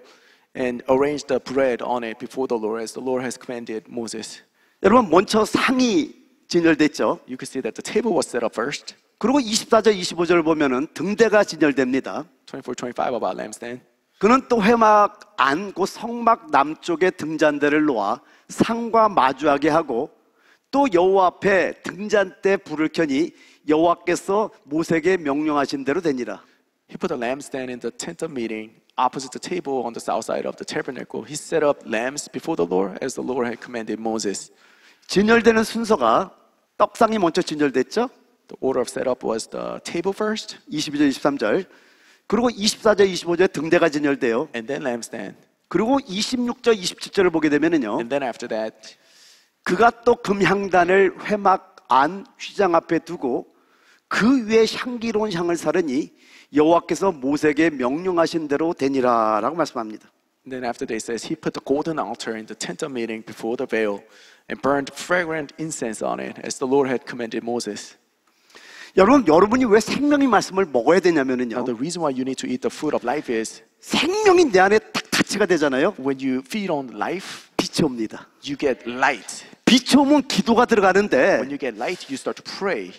and arranged the bread on it before the Lord, as the Lord has commanded Moses. 여러분 먼저 상이 진열됐죠. You can see that the table was set up first. 그리고 24절, 25절을 보면은 등대가 진열됩니다. 24, 25 about lampstand. 그는 또 회막 안 곧 성막 남쪽에 등잔대를 놓아 상과 마주하게 하고 또 여호와 앞에 등잔대 불을 켜니 여호와께서 모세에게 명령하신 대로 되니라. He put a lampstand in the tent of meeting opposite the table on the south side of the tabernacle. He set up lamps before the Lord as the Lord had commanded Moses. 진열되는 순서가 떡상이 먼저 진열됐죠. The order of setup was the table first, 22절, 23절. 그리고 24절, 25절에 등대가 진열돼요. and then lampstand. 그리고 26절, 27절을 보게 되면은요. And then after that, 그가 또 금향단을 회막 안 휘장 앞에 두고 그 위에 향기로운 향을 사르니 여호와께서 모세에게 명령하신 대로 되니라라고 말씀합니다. and then after that it says, he put the golden altar in the tent of meeting before the veil and burned fragrant incense on it as the Lord had commanded Moses. 여러분이 왜 생명의 말씀을 먹어야 되냐면은요. Now the reason why you need to eat the food of life is 생명이 내 안에 딱 타치가 되잖아요. when you feed on life, 빛이 옵니다. you get light. 빛이 오면 기도가 들어가는데 When you get light, you start to pray.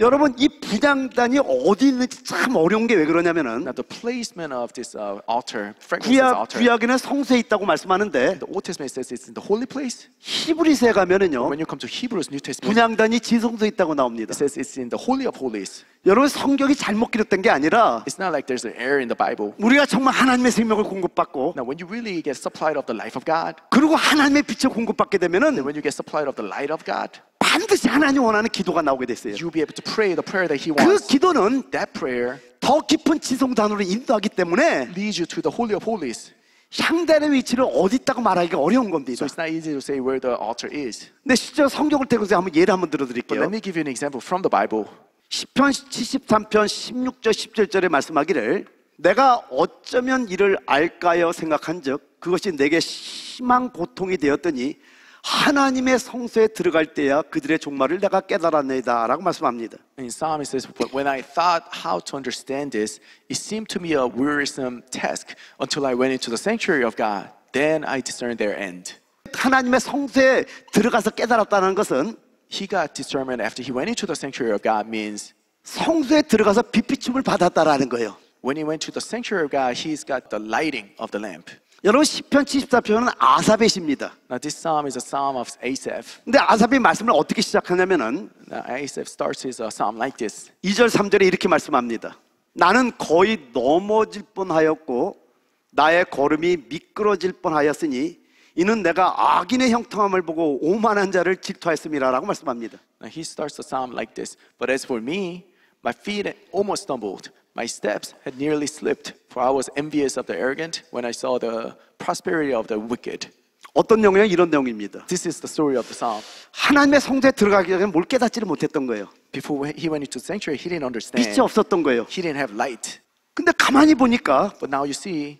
여러분 이 분향단이 어디 있는지 참 어려운 게 왜 그러냐면은 Now the placement of this altar, frankincense altar. 구약에는 성소에 있다고 말씀하는데 The Old Testament says it's in the holy place. 히브리서에 가면은요 When you come to Hebrews New Testament, 분향단이 지성소에 있다고 나옵니다. it says it's in the holy of holies. 여러분 성경이 잘못 기록된 게 아니라 It's not like there's an error in the Bible. 우리가 정말 하나님의 생명을 공급받고 Now when you really get supplied of the life of God, 그리고 하나님의 빛을 공급받게 되면은 when you get supplied of the light of God, 반드시 하나님 원하는 기도가 나오게 됐어요. you'll be able to pray the prayer that He 그 wants. 기도는 That prayer 더 깊은 지성단으로 인도하기 때문에 leads you to the holy of holies. 향단의 위치를 어디 있다고 말하기가 어려운 겁니다. So it's not easy to say where the altar is. 근데 실제 성경을 대고서 한번 예를 한번 But 들어드릴게요. let me give you an example from the Bible. 시편 73편 16절 17절에 말씀하기를 내가 어쩌면 이를 알까요 생각한즉 그것이 내게 심한 고통이 되었더니 하나님의 성소에 들어갈 때야 그들의 종말을 내가 깨달았나이다 라고 말씀합니다. In Psalm it says, "But when I thought how to understand this, it seemed to me a wearisome task until I went into the sanctuary of God. Then I discerned their end." 하나님의 성소에 들어가서 깨달았다는 것은 He got discernment after he went into the sanctuary of God means 성소에 들어가서 빛비춤을 받았다라는 거예요. when he went to the sanctuary of God, he's got the lighting of the lamp. 여러분 시편 74편은 아삽의시입니다. Now this psalm is a psalm of Asaph. 근데 아삽이 말씀을 어떻게 시작하냐면은 Now Asaph starts his psalm like this. 2절 3절에 이렇게 말씀합니다. 나는 거의 넘어질 뻔하였고 나의 걸음이 미끄러질 뻔하였으니 이는 내가 악인의 형통함을 보고 오만한 자를 질투하였음이라라고 말씀합니다. Now he starts the psalm like this. But as for me, my feet almost stumbled. My steps had nearly slipped, for I was envious of the arrogant when I saw the prosperity of the wicked. 어떤 내용이냐 이런 내용입니다. This is the story of the psalm. 하나님의 성소에 들어가기 전에 뭘 깨닫지를 못했던 거예요. Before he went into the sanctuary, he didn't 빛이 understand. 없었던 거예요. He didn't have light. 근데 가만히 보니까 But now you see,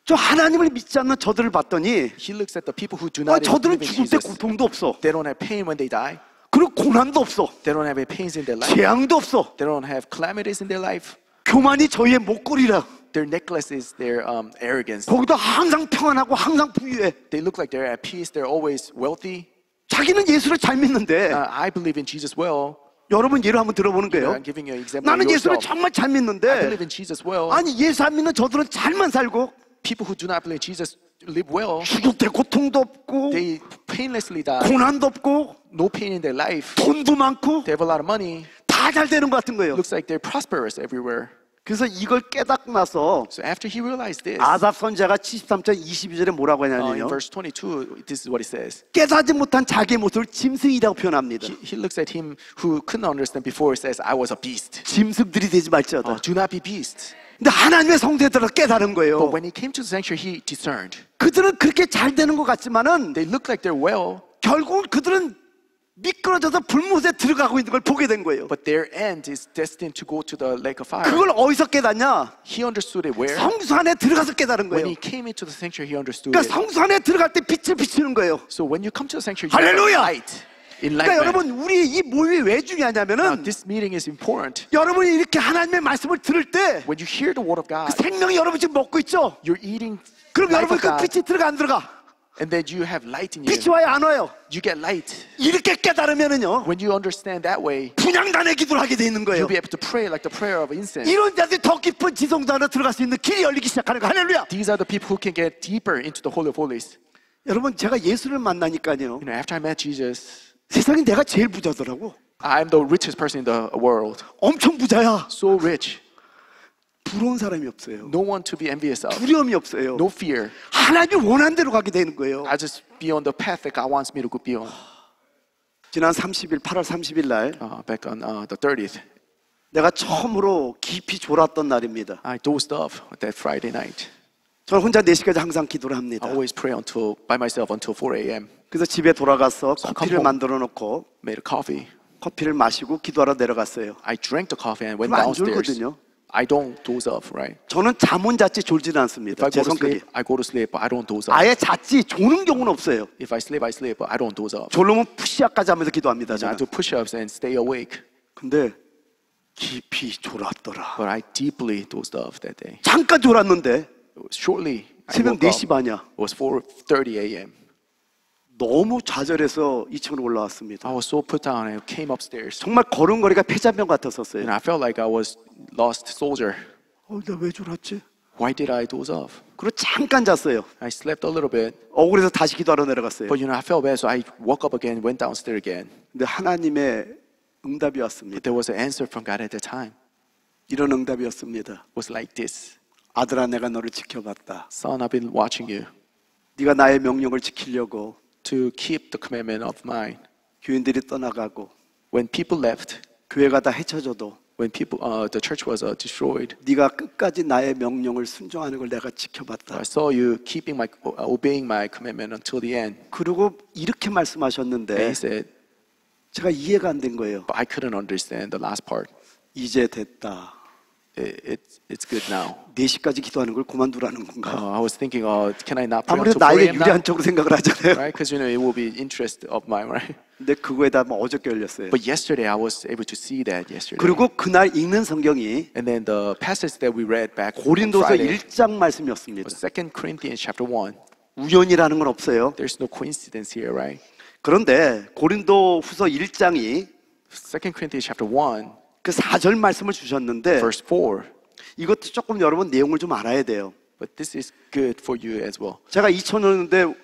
저 하나님을 믿지 않는 저들을 봤더니 he looks at the people who do not 저들은 believe in 죽을 때 Jesus. 고통도 없어. They don't have pain when they die. 그리고 고난도 없어. They don't have any pains in their life. 재앙도 없어. They don't have calamities in their life. 교만이 저희의 목걸이라. Their necklace is their arrogance. 거기도 항상 평안하고 항상 부유해. They look like they're at peace. They're always wealthy. 자기는 예수를 잘 믿는데 I believe in Jesus well. 여러분 예를 한번 들어보는 거예요. I'm giving you an example. 나는 예수를 yourself. 정말 잘 I 믿는데 believe in Jesus well. 아니 예수 안 믿는 저들은 잘만 살고 People who do not believe Jesus live well. 죽을 때 고통도 없고 They painlessly die. 고난도 없고 No pain in their life. 돈도 많고 They have a lot of money. 다 잘 되는 것 같은 거예요. Looks like they're prosperous everywhere. 그래서 이걸 깨닫고 나서 So after he realized this, 아삽 선지자가 73장 22절에 뭐라고 in 하냐면요. verse 22, this is what he says. 깨닫지 못한 자기의 모습을 짐승이라고 표현합니다. He looks at him who couldn't understand before. He says, "I was a beast." 짐승들이 되지 말지어다. Do not be beasts. 근데 하나님의 성도에 들어 깨달은 But 거예요. when he came to the sanctuary, he discerned. 그들은 그렇게 잘 되는 것 같지만은 They look like they're well, 결국 그들은 미끄러져서 불못에 들어가고 있는 걸 보게 된 거예요. but their end is destined to go to the lake of fire. 그걸 어디서 깨닫냐? He understood it where? 성수 안에 들어가서 깨달은 When 거예요. he came into the sanctuary, he understood 그러니까 it. 성수 안에 들어갈 때 빛을 비추는 거예요. So when you come to the sanctuary, you have 할렐루야! light, 그러니까 enlightenment. 여러분 우리 이 모임이 왜 Now, 중요하냐면은 this meeting is important. 여러분이 이렇게 하나님의 말씀을 들을 때 When you hear the word of God, 생명이 여러분 지금 먹고 있죠? you're eating 그럼 life 여러분 of 그 God, 빛이 들어가 안 들어가? and then you have light in you. 빛이 와요 안 와요? You get light. 이렇게 깨달으면은요 When you understand that way, 분향단의 기도를 하게 돼 있는 거예요. you'll be able to pray like the prayer of incense. 이런 자들이 더 깊은 지성도 안에 들어갈 수 있는 길이 열리기 시작하는 거 할렐루야. These are the people who can get deeper into the Holy of Holies. 여러분 제가 예수를 만나니까요 You know, after I met Jesus, 세상에 내가 제일 부자더라고. I'm the richest person in the world. 엄청 부자야. So rich. 부러운 사람이 없어요. No one to be envious of. 두려움이 없어요. No fear. 하나님이 원하는 대로 가게 되는 거예요. I just be on the path that God wants me to be on. 지난 30일 8월 30일 날 Back on the 30th, 내가 처음으로 깊이 졸았던 날입니다. I dozed off that Friday night. 저는 혼자 4시까지 항상 기도를 합니다. I always pray by myself until 4 a.m. 그래서 집에 돌아가서 So 커피를 come home. 만들어 놓고 Made a coffee. 커피를 마시고 기도하러 내려갔어요. I drank the coffee and went 그럼 안 downstairs. 졸거든요. I don't doze off, right? 저는 잠은 잤지 졸지는 If 않습니다. I 제 go to 성격이. sleep, I go to sleep, but I don't doze off. 아예 잤지 조는 경우는 없어요. If I sleep, but I don't doze off. 졸려면 푸시업까지 하면서 기도합니다. I 저는. do push-ups and stay awake. 근데 깊이 졸았더라. But I deeply dozed off that day. 잠깐 졸았는데 Shortly, I 새벽 woke 4시 up. 반이야. It was 4:30 a.m. 너무 좌절해서 2층으로 올라왔습니다. I was so put down and came upstairs. 정말 걸음걸이가 폐자병 같았었어요. And I felt like I was lost soldier. 나 왜 졸았지? Why did I doze off? 그리고 잠깐 잤어요. I slept a little bit, 억울해서 다시 기도하러 내려갔어요. but I felt bad, so I woke up again, went downstairs again. 근데 하나님의 응답이 But 왔습니다. there was an answer from God at that time. 이런 응답이었습니다. It was like this. 아들아, 내가 너를 지켜봤다. Son, I've been watching you 네가 나의 명령을 지키려고 to keep the commandment of mine. 교인들이 떠나가고 When people left, 교회가 다 헤쳐져도 when the church was destroyed, 네가 끝까지 나의 명령을 순종하는 걸 내가 지켜봤다. I saw you obeying my commandment until the end. 그리고 이렇게 And 말씀하셨는데 he said, 제가 이해가 안 된 거예요. but I couldn't understand the last part. 이제 됐다. It's good now. 4시까지 기도하는 걸 그만두라는 건가? I was thinking, can I not pray 아무래도 until 4 나에게 a.m. now? 유리한 쪽으로 생각을 하잖아요. Right? Because it will be interest of mine, right? 근데 그거에다 뭐 어저께 열렸어요. But yesterday I was able to see that yesterday. 그리고 그날 읽는 성경이 And then the passage that we read back on 고린도서 Friday 1장 말씀이었습니다. was 2 Corinthians chapter 1. 우연이라는 건 없어요. There's no coincidence here, right? 그런데 고린도 후서 1장이 2 Corinthians chapter 1, 그 4절 말씀을 주셨는데 verse 4. 이것도 조금 여러분 내용을 좀 알아야 돼요. But this is good for you as well. 제가 2000년대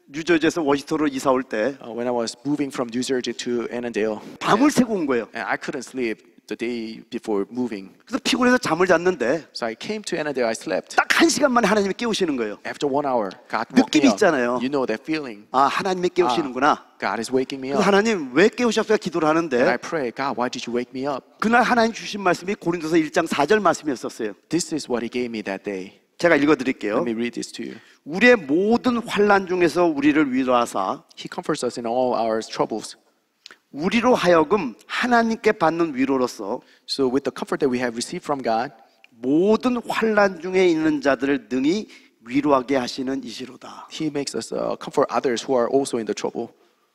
뉴저지에서 워싱턴으로 이사 올 때 When I was moving from New Jersey to Annandale, 밤을 새고 온 거예요. and I couldn't sleep the day before moving. 그래서 피곤해서 잠을 잤는데 So I came to Annandale, I slept. 딱 1시간 만에 하나님이 깨우시는 거예요. After 1 hour, God woke 느낌이 me up. 있잖아요. You know that feeling. 아, 하나님이 깨우시는구나. God is waking me 그래서 up. 하나님 왜 깨우셨어요? 기도를 And I 하는데 pray, God, why did you wake me up? 그날 하나님 주신 말씀이 고린도서 1장 4절 말씀이었어요. This is what He gave me that day. 제가 읽어드릴게요. Let me read this to you. 우리의 모든 환난 중에서 우리를 위로하사 He comforts us in all our troubles. 우리로 하여금 하나님께 받는 위로로서 So with the comfort that we have received from God, 모든 환난 중에 있는 자들을 능히 위로하게 하시는 이시로다. He makes us comfort others who are also in the trouble.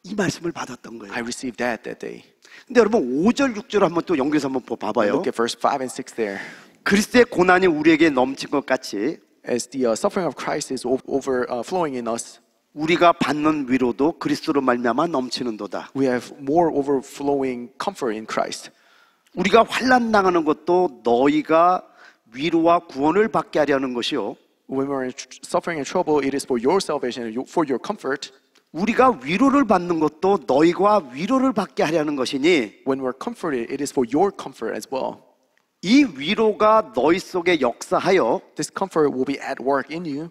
이 말씀을 받았던 I 거예요. received that day. 근데 여러분 5절 6절 한번 또 연결해서 한번 봐봐요. Look at verse 5 and 6 there. 그리스도의 고난이 우리에게 넘친 것 같이 As the suffering of Christ is overflowing in us, 우리가 받는 위로도 그리스도로 말미암아 넘치는도다. we have more overflowing comfort in Christ. 우리가 환난 당하는 것도 너희가 위로와 구원을 받게 하려는 것이요. When we're suffering and trouble, it is for your salvation and for your comfort. 우리가 위로를 받는 것도 너희가 위로를 받게 하려는 것이니 When we're comforted, it is for your comfort as well. 이 위로가 너희 속에 역사하여 This comfort will be at work in you,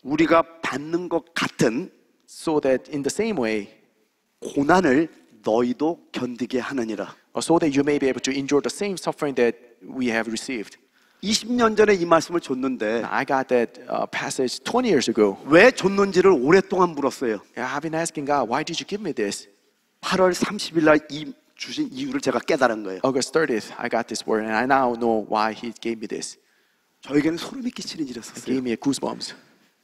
우리가 받는 것 같은 so that in the same way, 고난을 너희도 견디게 하느니라. so that you may be able to endure the same suffering that we have received. 20년 전에 이 말씀을 줬는데 I got that passage 20 years ago. 왜 줬는지를 오랫동안 물었어요. I've been asking God, why did you give me this? 8월 30일 날 이 주신 이유를 제가 깨달은 거예요. August 30th, I got this word, and I now know why He gave me this. 저에게는 소름이 끼치는 He 일이었어요. gave me goosebumps.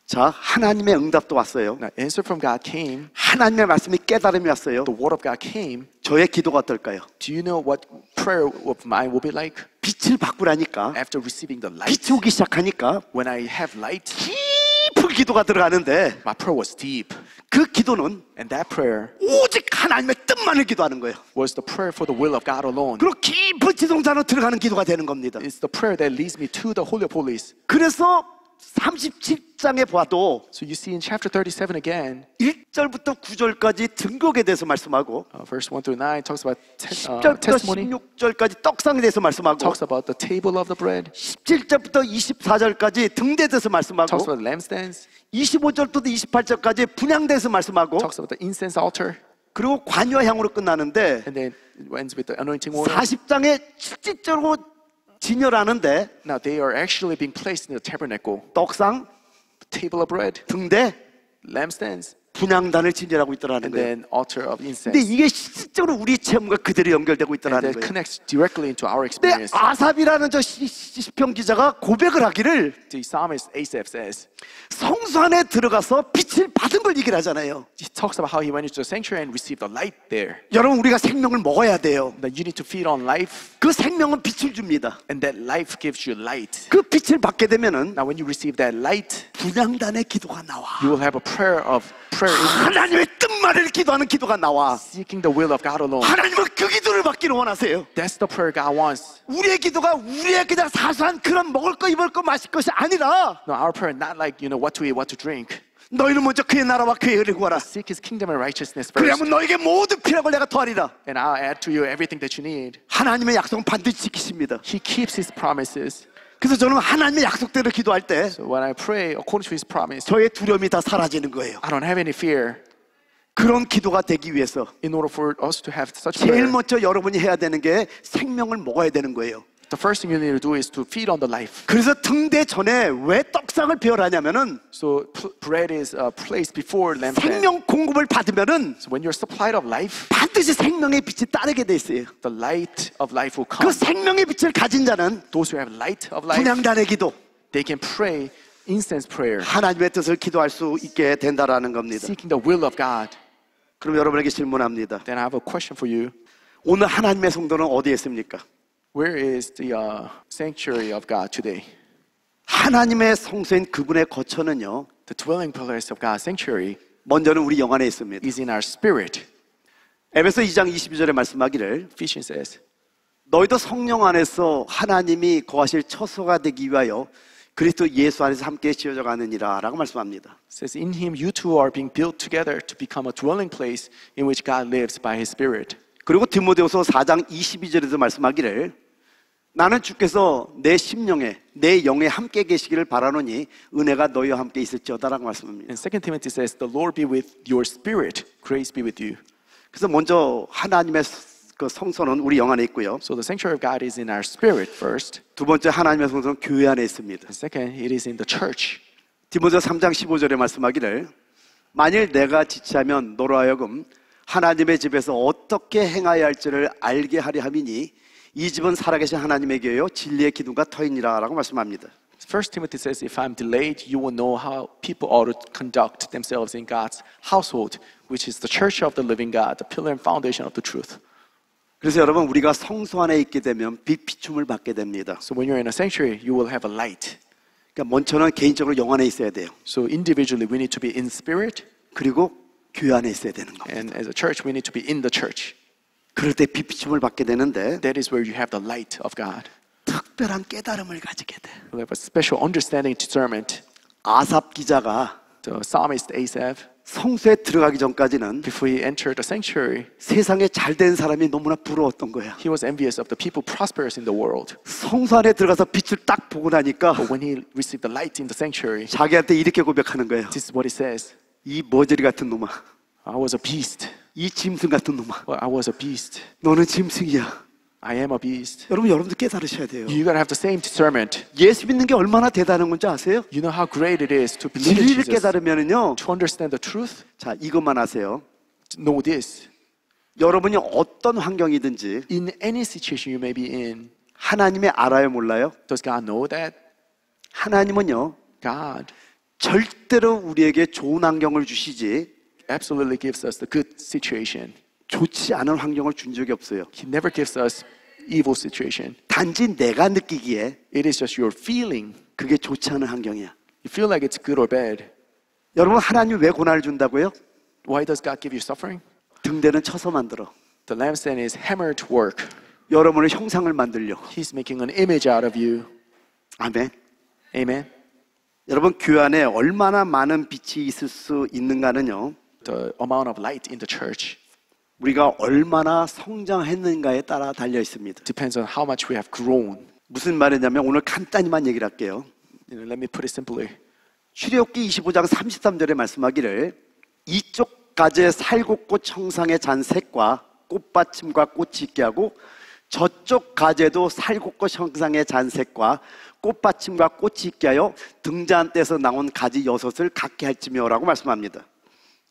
자, 하나님의 응답도 왔어요. Now, answer from God came. 하나님의 말씀이 깨달음이 왔어요. The word of God came. 저의 기도가 어떨까요? Do you know what prayer of mine will be like? 빛을 바꾸라니까 After receiving the light, 빛이 오기 시작하니까 when I have light, 깊은 기도가 들어가는데 my prayer was deep. 그 기도는 And that prayer 오직 하나님의 뜻만을 기도하는 거예요. was the prayer for the will of God alone. 그리고 깊은 지성자로 들어가는 기도가 되는 겁니다. It's the prayer that leads me to the Holy of Holies. 그래서 37장에 봐도 So you see in chapter 37 again, 1절부터 9절까지 등극에 대해서 말씀하고 verse 1 through 9 talks about 10절부터 testimony, 16절까지 떡상에 대해서 말씀하고 talks about the table of the bread, 17절부터 24절까지 등대에 대해서 말씀하고 talks about lampstands, 25절부터 28절까지 분향대에서 말씀하고 talks about the incense altar, 그리고 관유와 향으로 끝나는데 and then it ends with the anointing oil. 40장에 실질적으로 진열하는데 Now they are actually being placed in the tabernacle, 떡상, table of bread, 등대, lampstands, 분향단을 진열하고 있더라는 and 거예요. then altar of 근데 incense. 이게 실질적으로 우리 체험과 그대로 연결되고 And 있더라는 that 거예요. connects directly into our 근데 experience. 아삽이라는 저 시편 기자가 고백을 하기를 The psalmist Asaph says, 성소 안에 들어가서 빛을 받은 걸 얘기를 하잖아요. he talks about how he went into the sanctuary and received the light there. 여러분 우리가 생명을 먹어야 돼요. That you need to feed on life, 그 생명은 빛을 줍니다. and that life gives you light. 그 빛을 받게 되면은 Now when you receive that light, 분향단의 기도가 나와. you will have a prayer in you. 하나님의 뜻만 그것만을 기도하는 기도가 나와. Seeking the will of God alone. 하나님은 그 기도를 받기를 원하세요. That's the prayer God wants. 우리의 기도가 우리의 그냥 사소한 그런 먹을 거 입을 거 마실 것이 아니라 No, our prayer not like what to eat, what to drink. 너희는 먼저 그의 나라와 그의 의를 구하라. Seek His kingdom and righteousness first, 그러면 너에게 모든 필요한 걸 내가 더하리라. and I'll add to you everything that you need. 하나님의 약속은 반드시 지키십니다. He keeps His promises. 그래서 저는 하나님의 약속대로 기도할 때 So when I pray according to His promise, 저의 두려움이 다 사라지는 거예요. I don't have any fear. 그런 기도가 되기 위해서 In order for us to have such 제일 prayer, 먼저 여러분이 해야 되는 게 생명을 먹어야 되는 거예요. the first thing you need to do is to feed on the life. 그래서 등대 전에 왜 떡상을 배열하냐면은 So bread is placed before lampstand. 생명 공급을 받으면은 So when you're supplied of life, 반드시 생명의 빛이 따르게 돼 있어요. the light of life will 그 come. 생명의 빛을 가진 자는 Those who have light of life, 분향단의 기도, they can pray incense prayer, 하나님의 뜻을 기도할 수 있게 된다라는 겁니다. seeking the will of God. 그럼 여러분에게 질문합니다. Then I have a question for you. 오늘 하나님의 성도는 어디에 있습니까? Where is the sanctuary of God today? 하나님의 성소인 그분의 거처는요, The dwelling place of God's sanctuary 먼저는 우리 영 안에 있습니다. is in our spirit. 에베소 2장 22절에 말씀하기를 Ephesians says, 너희도 성령 안에서 하나님이 거하실 처소가 되기 위하여 그리스도 예수 안에서 함께 지어져 가느니라 라고 말씀합니다. says, in Him you two are being built together to become a dwelling place in which God lives by His Spirit. 그리고 디모데후서 4장 22절에도 말씀하기를 나는 주께서 내 심령에 내 영에 함께 계시기를 바라노니 은혜가 너희와 함께 있을지어다라고 말씀합니다. And 2 Timothy says, the Lord be with your spirit, grace be with you. 그래서 먼저 하나님의 그 성소는 우리 영 안에 있고요. So the sanctuary of God is in our spirit first. 두 번째 하나님의 성소는 교회 안에 있습니다. And second, it is in the church. 디모데후서 3장 15절에 말씀하기를 만일 내가 지체하면 너로 하여금 하나님의 집에서 어떻게 행하여야 할지를 알게 하려 함이니 이 집은 살아계신 하나님의 교회요 진리의 기둥과 터이니라 라고 말씀합니다. 1 Timothy says, if I'm delayed, you will know how people ought to conduct themselves in God's household, which is the church of the living God, the pillar and foundation of the truth. 그래서 여러분 우리가 성소 안에 있게 되면 빛 비춤을 받게 됩니다. So when you're in a sanctuary, you will have a light. 그러니까 먼저는 개인적으로 영 안에 있어야 돼요. So individually, we need to be in spirit, 그리고 교회 안에 있어야 되는 겁니다. and as a church, we need to be in the church. 그럴 때 빛 비춤을 받게 되는데 That is where you have the light of God. 특별한 깨달음을 가지게 돼. You'll have a special understanding, discernment. 아삽 기자가 The psalmist Asaph, 성소에 들어가기 전까지는 before he entered the sanctuary, 세상에 잘된 사람이 너무나 부러웠던 거야. he was envious of the people prosperous in the world. 성소 안에 들어가서 빛을 딱 보고 나니까 But when he received the light in the sanctuary, 자기한테 이렇게 고백하는 거예요. this is what he says. 이 머저리 같은 놈아, I was a beast. 이 짐승 같은 놈아, Well, I was a beast. 너는 짐승이야. I am a beast. 여러분도 깨달으셔야 돼요. You gotta have the same discernment. 예수 믿는 게 얼마나 대단한 건지 아세요? You know how great it is to believe in 진리를 Jesus, 깨달으면은요. to understand the truth, 자, 이것만 아세요. to know this. 여러분이 어떤 환경이든지 In any situation you may be in, 하나님이 알아요, 몰라요? does God know that? 하나님은요. God 절대로 우리에게 좋은 환경을 주시지 absolutely gives us the good situation. 좋지 않은 환경을 준 적이 없어요. He never gives us evil situation. 단지 내가 느끼기에 It is just your feeling. 그게 좋지 않은 환경이야. You feel like it's good or bad. 여러분 하나님 왜 고난을 준다고요? Why does God give you suffering? 등대는 쳐서 만들어. The lampstand is hammered to work. 여러분의 형상을 만들려. He's making an image out of you. 아멘. Amen. 여러분 교회 안에 얼마나 많은 빛이 있을 수 있는가는요. The amount of light in the church 우리가 얼마나 성장했는가에 따라 달려 있습니다. depends on how much we have grown. 무슨 말이냐면 오늘 간단히만 얘기를 할게요. Let me put it simply. 출애굽기 25장 33절에 말씀하기를 이쪽 가지에 살곧고 청상에 잔 색과 꽃받침과 꽃이 있게 하고 저쪽 가지에도 살곧고 청상에 잔 색과 꽃받침과 꽃이 있게 하여 등잔 떼서 나온 가지 6을 갖게 할지며라고 말씀합니다.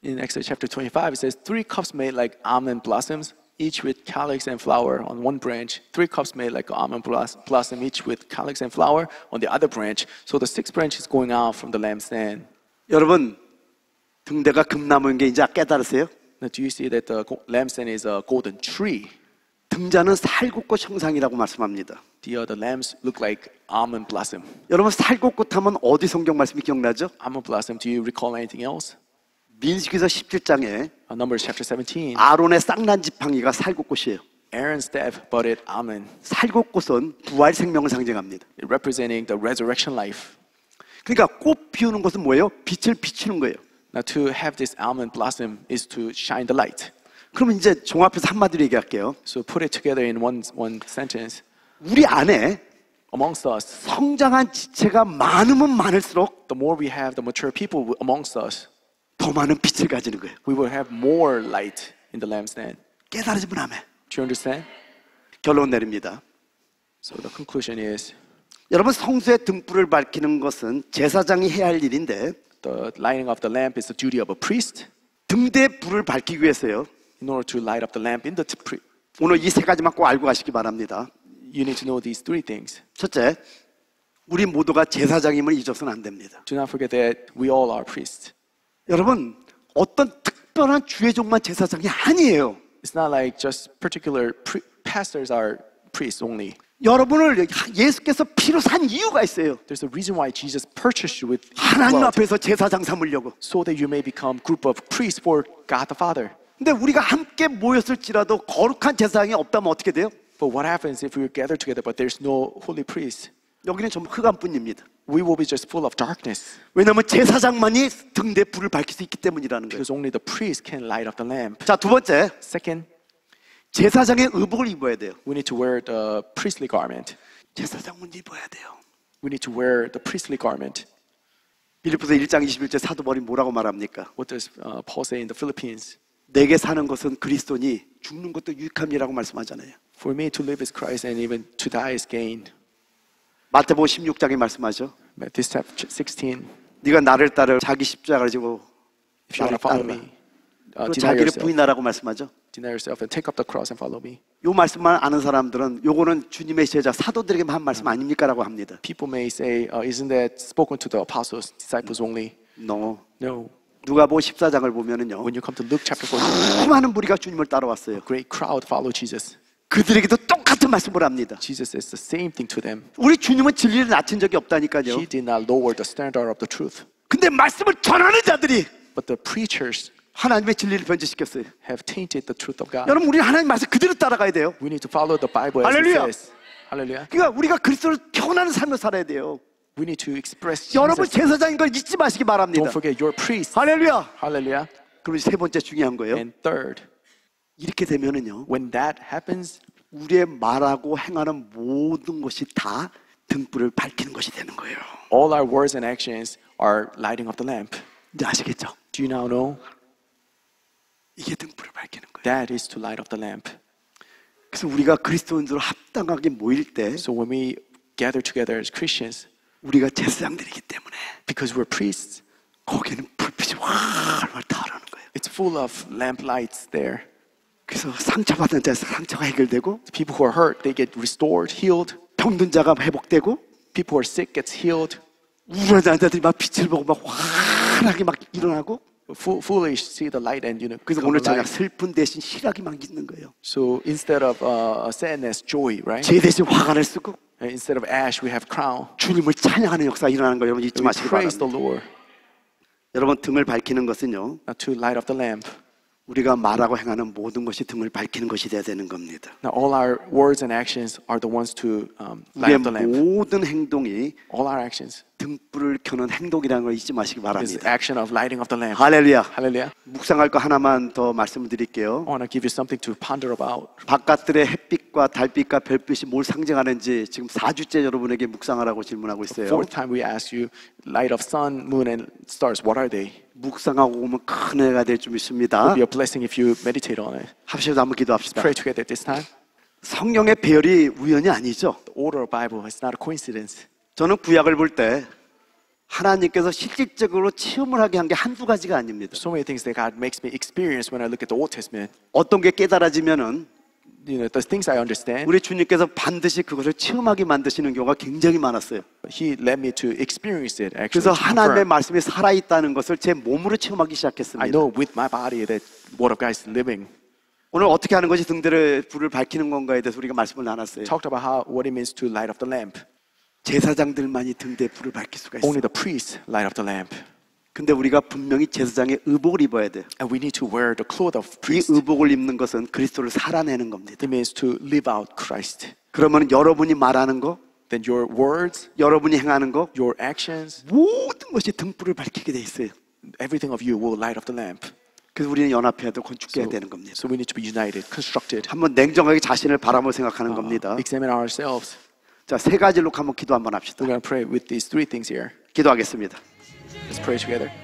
In Exodus chapter 25, it says, 3 cups made like almond blossoms, each with calyx and flower on one branch. 3 cups made like almond blossom, each with calyx and flower on the other branch. So the 6 branches going out from the lampstand. 여러분 등대가 금나무인 게 이제 깨달으세요? Now, do you see that the lampstand is a golden tree? 등잔은 살곧고 청상이라고 말씀합니다. The lamps look like almond blossom. 여러분 살곧고 하면 어디 성경 말씀이 기억나죠? Almond blossom, do you recall anything else? 민수기서 17장에 Numbers chapter 17. 아론의 쌍난 지팡이가 살구꽃이에요. Aaron's staff budded almond, 살구꽃은 부활 생명을 상징합니다. representing the resurrection life. 그러니까 꽃 피우는 것은 뭐예요? 빛을 비추는 거예요. Now, to have this almond blossom is to shine the light. 그러면 이제 종합해서 한마디로 얘기할게요. So put it together in one sentence. 우리 안에 Amongst us, 성장한 지체가 많으면 많을수록 the more we have the mature people amongst us, 더 많은 빛을 가지는 거예요. we will have more light in the lampstand. 깨달아지면 아멘. Do you understand? 결론 내립니다. So the conclusion is 여러분, 성수의 등불을 밝히는 것은 제사장이 해야 할 일인데 the lighting of the lamp is the duty of a priest. 등대에 불을 밝히기 위해서요. In order to light up the lamp in the 오늘 이 세 가지만 꼭 알고 가시기 바랍니다. you need to know these three things. 첫째, 우리 모두가 제사장임을 잊어서는 안 됩니다. Do not forget that we all are priests. 여러분, 어떤 특별한 주의 종만 제사장이 아니에요. It's not like just particular pastors are priests only. 여러분을 예수께서 피로 산 이유가 있어요. There's a reason why Jesus purchased you with 하나님 blood, 앞에서 제사장 삼으려고. so that you may become group of priests for God the Father. 근데 우리가 함께 모였을지라도 거룩한 제사장이 없다면 어떻게 돼요? But what happens if we gather together but there's no holy priest? 여기는 전부 흑암뿐입니다. We will be just full of darkness, 왜냐하면 제사장만이 등대 불을 밝힐 수 있기 때문이라는 거예요. because only the priest can light up the lamp. 자, 두 번째, Second, 제사장의 의복을 입어야 돼요. we need to wear the priestly garment. 제사장은 입어야 돼요. We need to wear the priestly garment. 빌립보서 1장 21절 사도 바울이 뭐라고 말합니까? What does Paul say in the Philippines? 내게 사는 것은 그리스도니 죽는 것도 유익함이라고 말씀하잖아요. For me to live is Christ and even to die is gain. 마태복음 16장에 말씀하죠. Matthew chapter 16. 네가 나를 따르 자기 십자가를 지고 If you want 나를 to follow 따르라. me, 또 deny 자기를 yourself. 부인하라고 말씀하죠. Deny yourself and take up the cross and follow me. 요 말씀만 아는 사람들은 요거는 주님의 제자 사도들에게만 한 말씀 아닙니까라고 합니다. People may say, isn't that spoken to the apostles, disciples only? No. No. 누가복음 14장을 보면은요. When you come to Luke chapter 14, 수많은 무리가 주님을 따라왔어요. a great crowd follow Jesus. 그들에게도 똑같은 말씀을 합니다. Jesus says the same thing to them. 우리 주님은 진리를 낮춘 적이 없다니까요. He did not lower the standard of the truth. 근데 말씀을 전하는 자들이 But the preachers 하나님의 진리를 변질시켰어요. have tainted the truth of God. 여러분, 우리 하나님 말씀 그대로 따라가야 돼요. We need to follow the Bible as it 할렐루야. says. Hallelujah. 그러니까 우리가 그리스도를 표현하는 삶을 살아야 돼요. We need to express 여러분 Jesus. 제사장인 걸 잊지 마시기 바랍니다. Don't forget your priest. 할렐루야. Hallelujah. 그럼 세 번째 중요한 거예요. And third, 이렇게 되면은요, when that happens, 우리의 말하고 행하는 모든 것이 다 등불을 밝히는 것이 되는 거예요. all our words and actions are lighting up the lamp. 이제 아시겠죠? Do you now know? 이게 등불을 밝히는 거예요. That is to light up the lamp. 그래서 우리가 그리스도인으로 합당하게 모일 때 So when we gather together as Christians, 우리가 제사장들이기 때문에 because we're priests, 거기는 불빛이 활활 타오르는 거예요. it's full of lamp lights there. 그래서 상처받은 자에서 상처가 해결되고, The people who are hurt, they get restored, healed. 병든 자가 회복되고, People who are sick gets healed. 우울한 자들이 막 빛을 보고 막 환하게 막 일어나고. Foolish see the light and 그래서 become 오늘 저녁 alive. 슬픈 대신 희락이 막 있는 거예요. So instead of sadness, joy, right? 제 대신 화관을 쓰고 And instead of ash, we have crown. 주님을 찬양하는 역사가 일어나는 거예요. 여러분 잊지 We 마시기 praise 바랍니다. the Lord. 여러분, 등을 밝히는 것은요, Now to light up the lamp. 우리가 말하고 행하는 모든 것이 등을 밝히는 것이 돼야 되는 겁니다. Now all our words and actions are the ones to light 우리의 up the lamp. 모든 행동이 All our actions 등불을 켜는 행동이라는 걸 잊지 마시기 is 바랍니다. action of lighting up the lamp. 할렐루야. Hallelujah. 묵상할 거 하나만 더 말씀을 드릴게요. I want to give you something to ponder about. 바깥들의 햇빛과 달빛과 별빛이 뭘 상징하는지 지금 4주째 여러분에게 묵상하라고 질문하고 있어요. Fourth time we ask you, light of sun, moon, and stars, what are they? 묵상하고 오면 큰 은혜가 될 줄 It 믿습니다. will be a blessing if you meditate on it. 합시다. 한번 기도합시다. Pray together at this time. 성경의 배열이 우연이 아니죠. The order of Bible is not a coincidence. 저는 구약을 볼 때 하나님께서 실질적으로 체험을 하게 한 게 한두 가지가 아닙니다. So many things that God makes me experience when I look at the Old Testament. 어떤 게 깨달아지면은 You know, the things I understand, 우리 주님께서 반드시 그것을 체험하게 만드시는 경우가 굉장히 많았어요. He led me to experience it. Actually, 그래서 to 하나님의 confirm. 말씀이 살아있다는 것을 제 몸으로 체험하기 I 시작했습니다. know with my body that Word of God is living. 오늘 어떻게 하는 것이 등대를 불을 밝히는 건가에 대해서 우리가 말씀을 나눴어요. Talked about what it means to light up the lamp. 제사장들만이 등대에 불을 밝힐 수가 있어요. Only the priests light up the lamp. 근데 우리가 분명히 제사장의 의복을 입어야 돼요. And we need to wear the cloth of 이 priest. 의복을 입는 것은 그리스도를 살아내는 겁니다. It means to live out Christ. 그러면 여러분이 말하는 거, Then your words, 여러분이 행하는 거, your actions, 모든 것이 등불을 밝히게 돼 있어요. everything of you will light up the lamp. 그래서 우리는 연합해야 되고 건축해야 되는 겁니다. So we need to be united, constructed. 한번 냉정하게 자신을 바라보며 생각하는 겁니다. Examine ourselves. 자, 세 가지로 한번 기도 한번 합시다. We're going to pray with these three things here. 기도하겠습니다. Let's pray together.